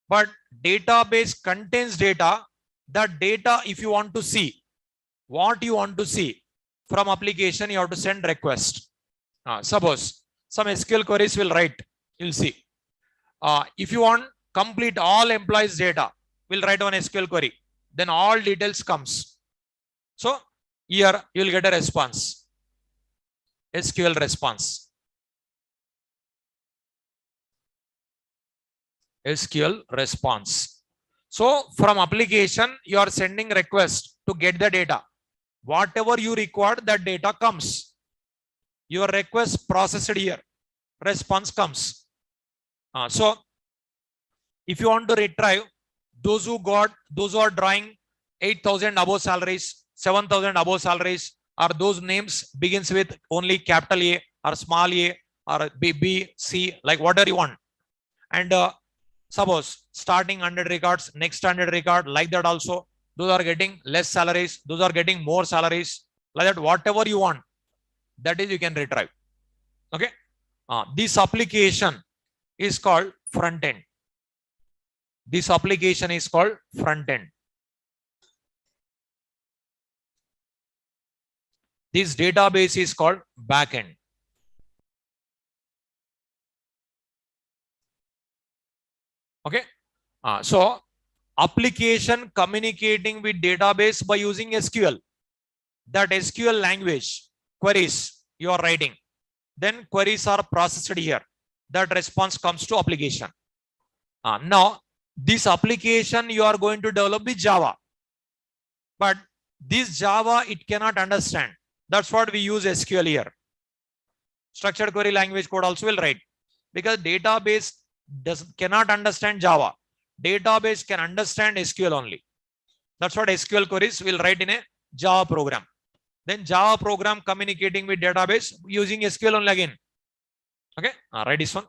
but database contains data. That data, if you want to see what you want to see from application, you have to send request. Suppose some SQL queries will write. You'll see. If you want complete all employees data, we'll write one SQL query. Then all details comes. So here you will get a response. SQL response. SQL response. So from application, you are sending request to get the data. Whatever you require, that data comes. Your request processed here. Response comes. So if you want to retrieve those who are drawing 8,000 above salaries, 7,000 above salaries, or those names begins with only capital A or small a or B, C, like whatever you want. And suppose starting 100 records, next 100 record, like that also, those are getting less salaries, those are getting more salaries, like that, whatever you want, that is you can retrieve. Okay. This application is called front end. This application is called front end. This database is called back end. Okay. So application communicating with database by using SQL. That SQL language queries you are writing. Then queries are processed here. That response comes to application. Now, this application you are going to develop with Java. But this Java, it cannot understand. That's what we use SQL here. Structured query language code also will write. Because database cannot understand Java. Database can understand SQL only. That's what SQL queries will write in a Java program. Then Java program communicating with database using SQL only again. Okay, write this one.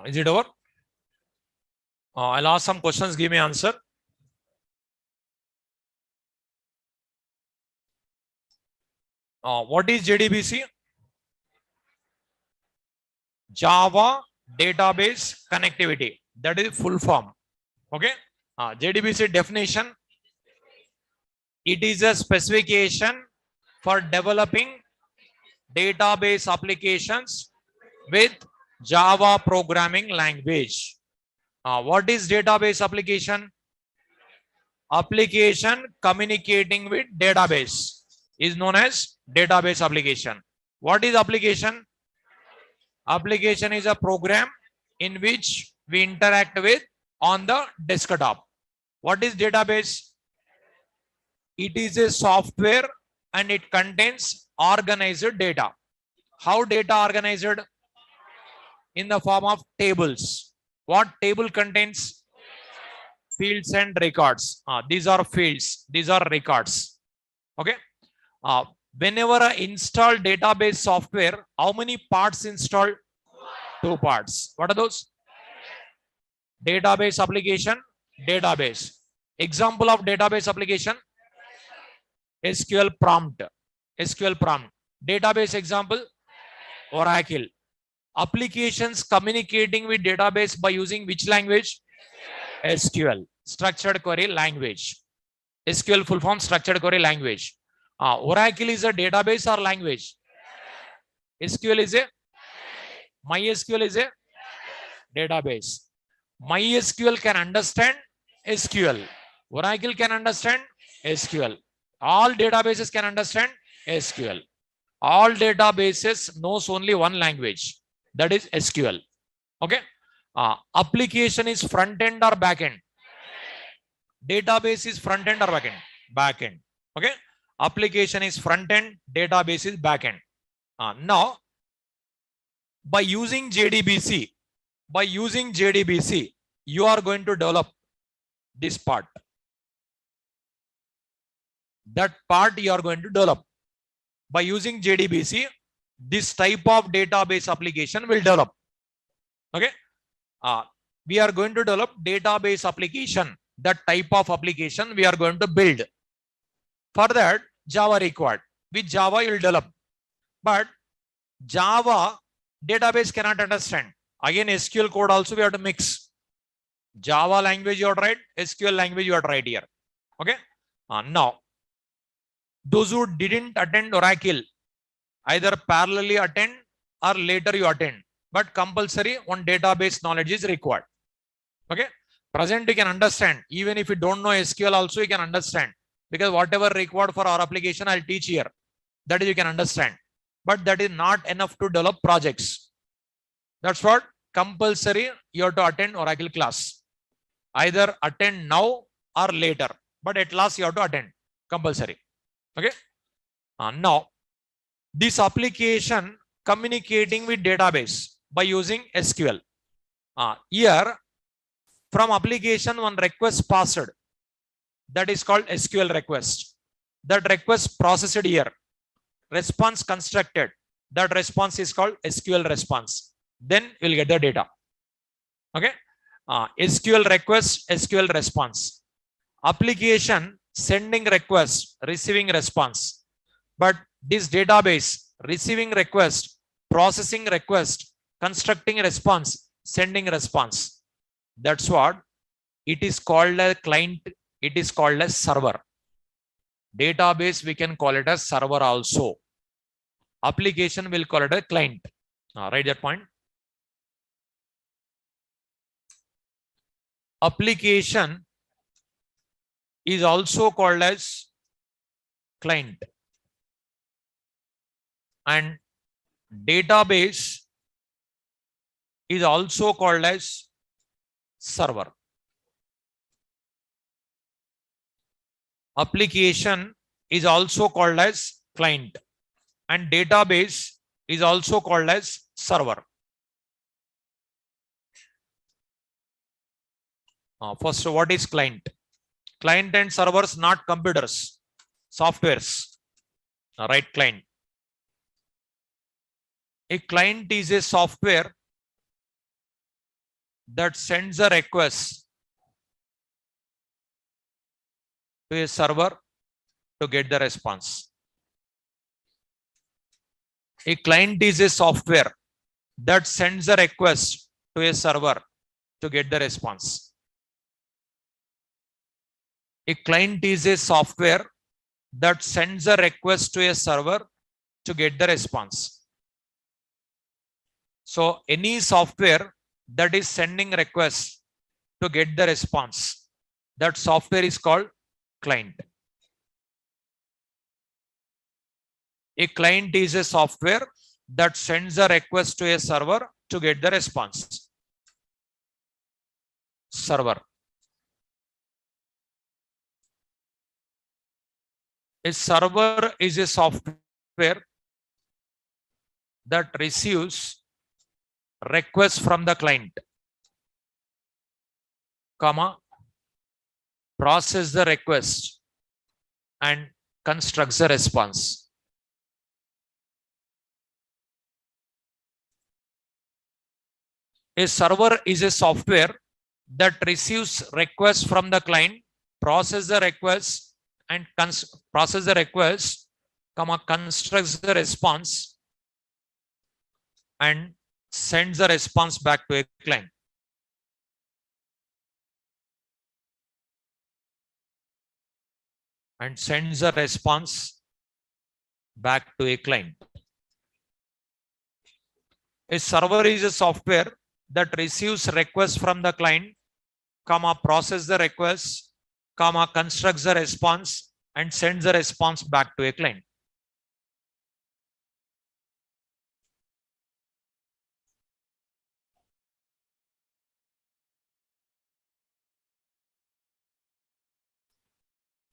Is it over? I'll ask some questions. Give me answer. What is JDBC? Java Database Connectivity. That is full form. Okay. JDBC definition. It is a specification for developing database applications with Java programming language. What is database application? Application communicating with database is known as database application. What is application? Application is a program in which we interact with on the desktop. What is database? It is a software and it contains organized data. How data organized? In the form of tables. What table contains? Fields and records. These are fields. These are records. Okay. Whenever I install database software, how many parts installed? 2 parts. What are those? Database application, database. Example of database application: SQL prompt. SQL prompt. Database example: Oracle. Applications communicating with database by using which language? SQL. Structured query language. SQL full form structured query language. Oracle is a database or language? SQL is a MySQL is a database. MySQL can understand SQL. Oracle can understand SQL. All databases can understand SQL. All databases knows only one language, that is SQL. Okay. Application is front end or back end? Database is front end or back end? Back end. Okay. Application is front end, database is back end. Now, by using JDBC, you are going to develop this part. That part you are going to develop. By using JDBC, this type of database application will develop. Okay. We are going to develop database application. That type of application we are going to build. For that, Java required. With Java, you will develop. But Java database cannot understand. Again, SQL code also we have to mix. Java language you have to write, SQL language you have to write here. Okay. Now, those who didn't attend Oracle, either parallelly attend or later you attend. But compulsory one database knowledge is required. Okay. Present you can understand. Even if you don't know SQL also you can understand. Because whatever required for our application I'll teach here. That is you can understand. But that is not enough to develop projects. That's what compulsory you have to attend Oracle class. Either attend now or later. But at last you have to attend. Compulsory. Okay. Now, this application communicating with database by using SQL. Here, from application one request passed. That is called SQL request. That request processed here. Response constructed. That response is called SQL response. Then we'll get the data. Okay. SQL request, SQL response. Application sending request, receiving response. But this database receiving request, processing request, constructing response, sending response. That's what it is called a client. It is called a server. Database we can call it as server also. Application will call it a client. Write that point. Application is also called as client. And database is also called as server. Application is also called as client and database is also called as server. First, what is client? Client and servers, not computers, softwares. Right, client. A client is a software that sends a request to a server to get the response. A client is a software that sends a request to a server to get the response. A client is a software that sends a request to a server to get the response. So any software that is sending requests to get the response, that software is called client. A client is a software that sends a request to a server to get the response. Server. A server is a software that receives requests from the client, comma, process the request and constructs the response. A server is a software that receives requests from the client, process the request and process the request, comma, constructs the response and sends the response back to a client. And sends a response back to a client. A server is a software that receives requests from the client, comma, process the request, comma, constructs the response and sends the response back to a client.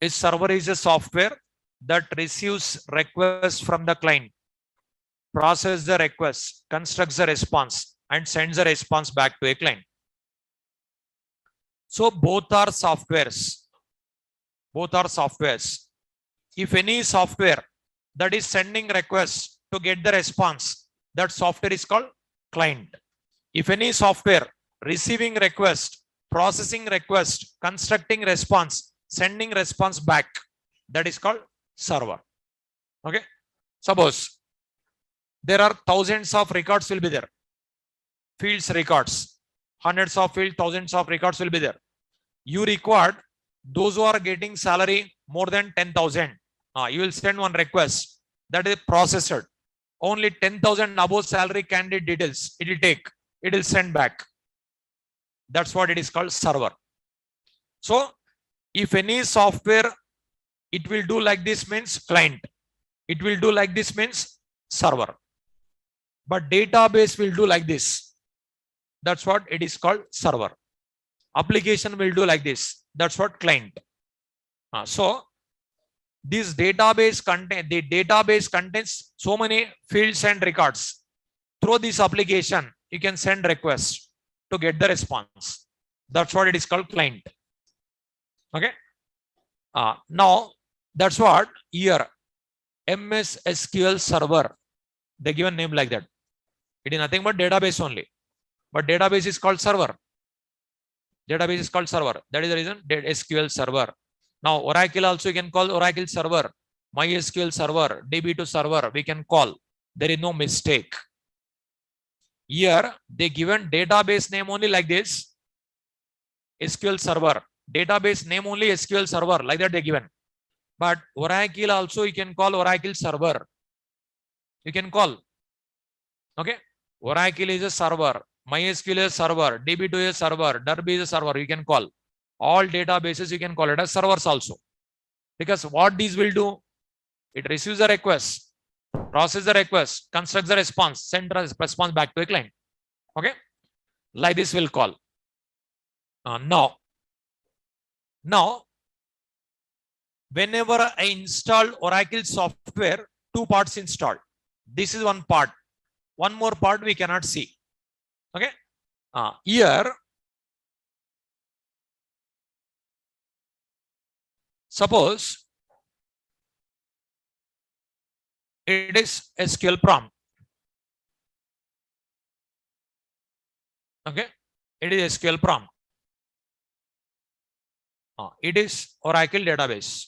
A server is a software that receives requests from the client, processes the request, constructs the response and sends the response back to a client. So both are softwares. Both are softwares. If any software that is sending requests to get the response, that software is called client. If any software receiving request, processing request, constructing response, sending response back, that is called server. Okay. Suppose there are thousands of records will be there. Fields records, hundreds of fields, thousands of records will be there. You record those who are getting salary more than 10,000. You will send one request that is processed. Only 10,000 above salary candidate details it will take. It will send back. That's what it is called, server. So if any software it will do like this means client. It will do like this means server. But database will do like this. That's what it is called, server. Application will do like this. That's what client. So this database the database contains so many fields and records. Through this application, you can send requests to get the response. That's what it is called, client. Okay. Now that's what here MS SQL server, they give a name like that. It is nothing but database only. But database is called server. Database is called server. That is the reason SQL server. Now Oracle also you can call Oracle server, MySQL server, DB2 server we can call. There is no mistake. Here they given database name only like this, SQL server. Database name only SQL server, like that they given. But Oracle also you can call Oracle server. You can call. Okay. Oracle is a server. MySQL is a server. DB2 is a server. Derby is a server. You can call. All databases you can call it as servers also. Because what these will do, it receives a request, processes the request, constructs the response, sends the response back to a client. Okay. Like this will call. Now, whenever I install Oracle software, two parts installed. This is one part. One more part we cannot see. Okay. Here, suppose it is SQL prompt. Okay. It is SQL prompt. It is Oracle database.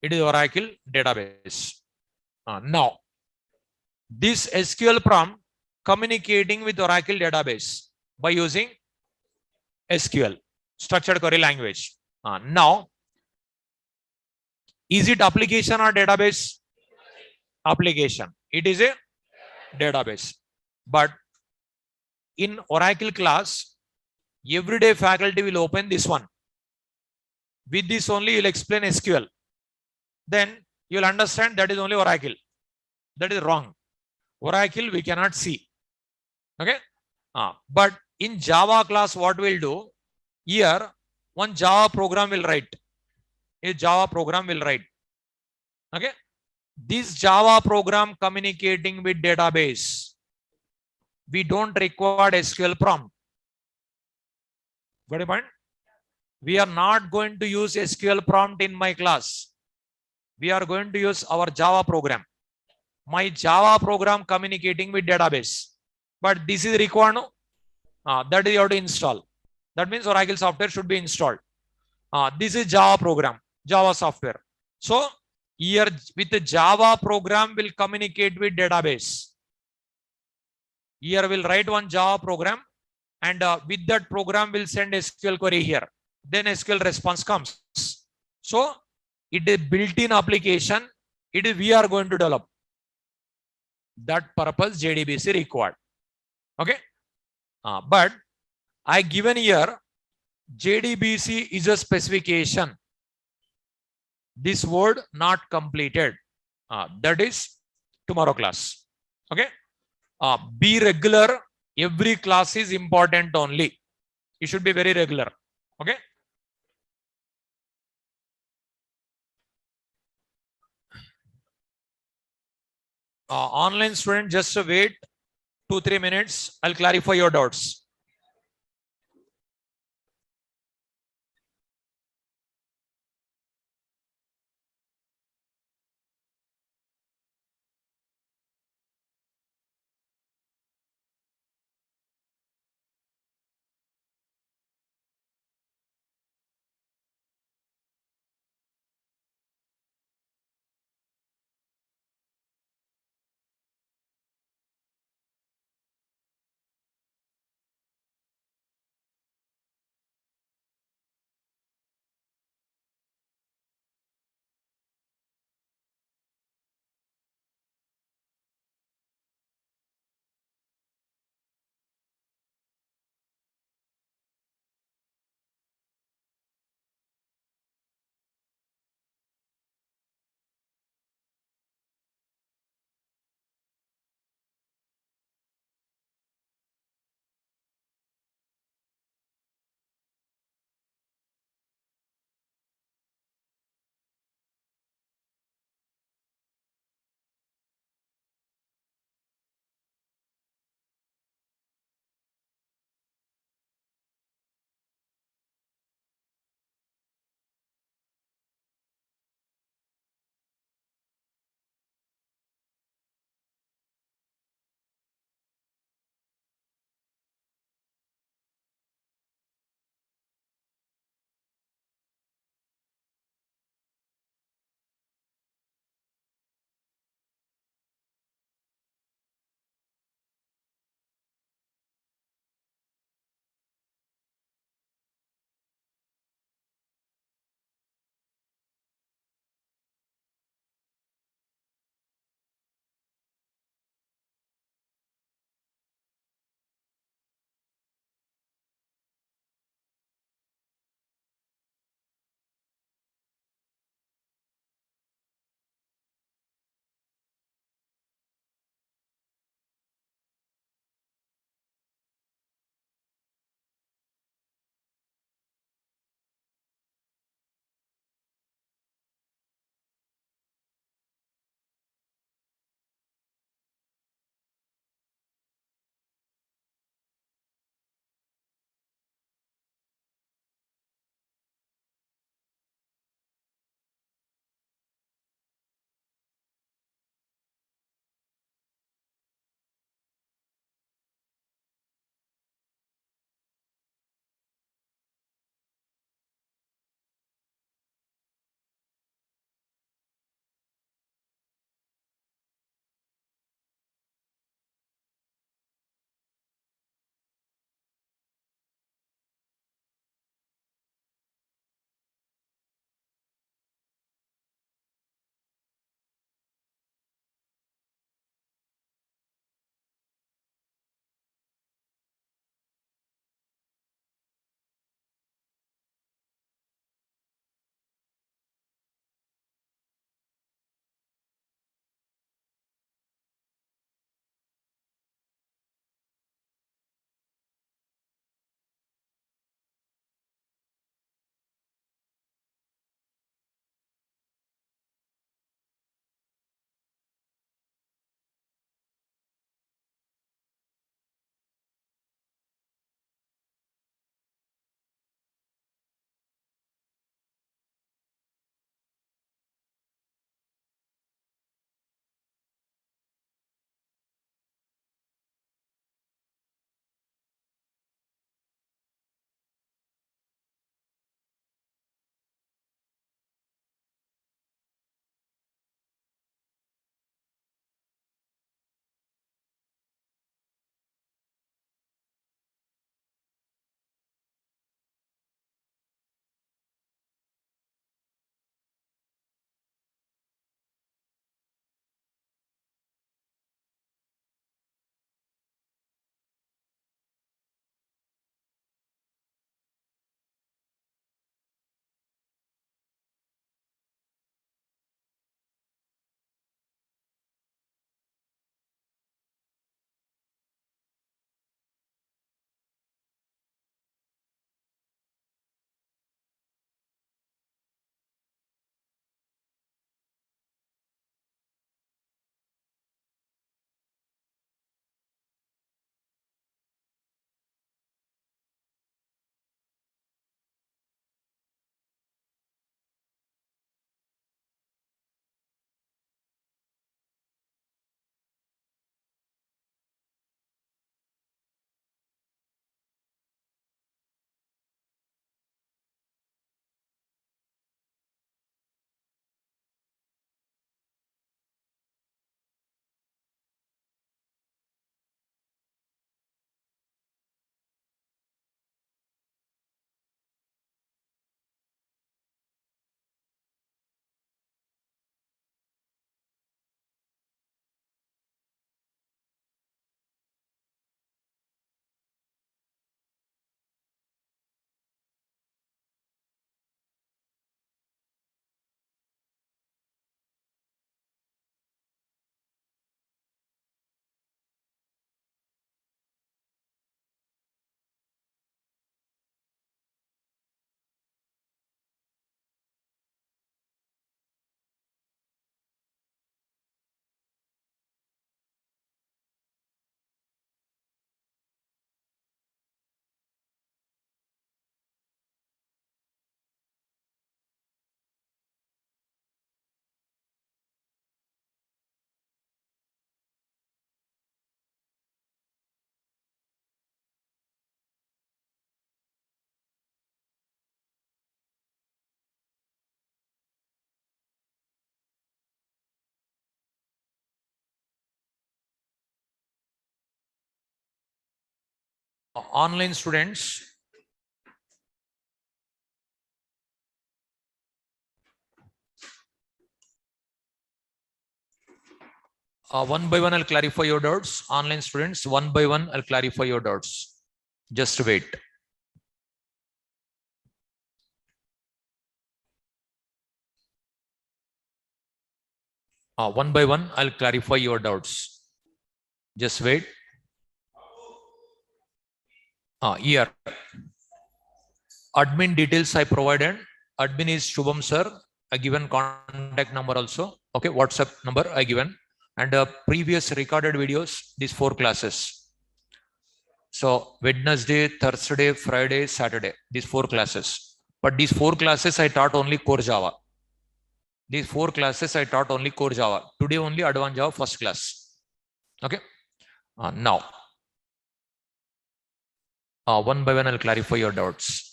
It is Oracle database. Now, this SQL prompt communicating with Oracle database by using SQL, structured query language. Now, is it application or database? Application. It is a database. But in Oracle class, everyday faculty will open this one. With this only you'll explain SQL. Then you'll understand that is only Oracle. That is wrong. Oracle we cannot see. Okay. But in Java class, what we'll do here, one Java program will write. A Java program will write. Okay. This Java program communicating with database. We don't require SQL prompt. Got a point? We are not going to use SQL prompt in my class. We are going to use our Java program. My Java program communicating with database. But this is required. No? That is you have to install. That means Oracle software should be installed. This is Java program, Java software. So here with the Java program will communicate with database. Here we'll write one Java program and with that program we'll send SQL query here. Then SQL response comes. So it is built-in application. It is we are going to develop. That purpose JDBC required. Okay. But I given here JDBC is a specification. This word not completed. That is tomorrow class. Okay. Be regular. Every class is important only. You should be very regular. Okay. Online student, just wait 2-3 minutes. I'll clarify your doubts. Online students, one by one I'll clarify your doubts. Online students, one by one I'll clarify your doubts. Just wait. One by one I'll clarify your doubts. Just wait. Here, admin details I provided. Admin is Shubham sir. I given contact number also. Okay, WhatsApp number I given, and previous recorded videos. These 4 classes. So Wednesday, Thursday, Friday, Saturday. These 4 classes. But these 4 classes I taught only core Java. These 4 classes I taught only core Java. Today only advanced Java first class. Okay. Now, one by one I'll clarify your doubts.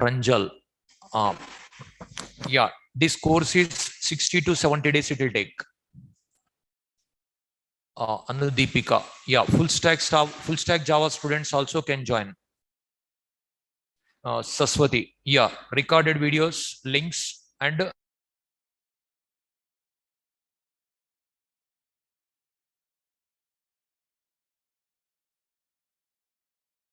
Pranjal, yeah, this course is 60 to 70 days it will take. Anudipika, yeah, full stack Java students also can join. Saswati, yeah, recorded videos, links, and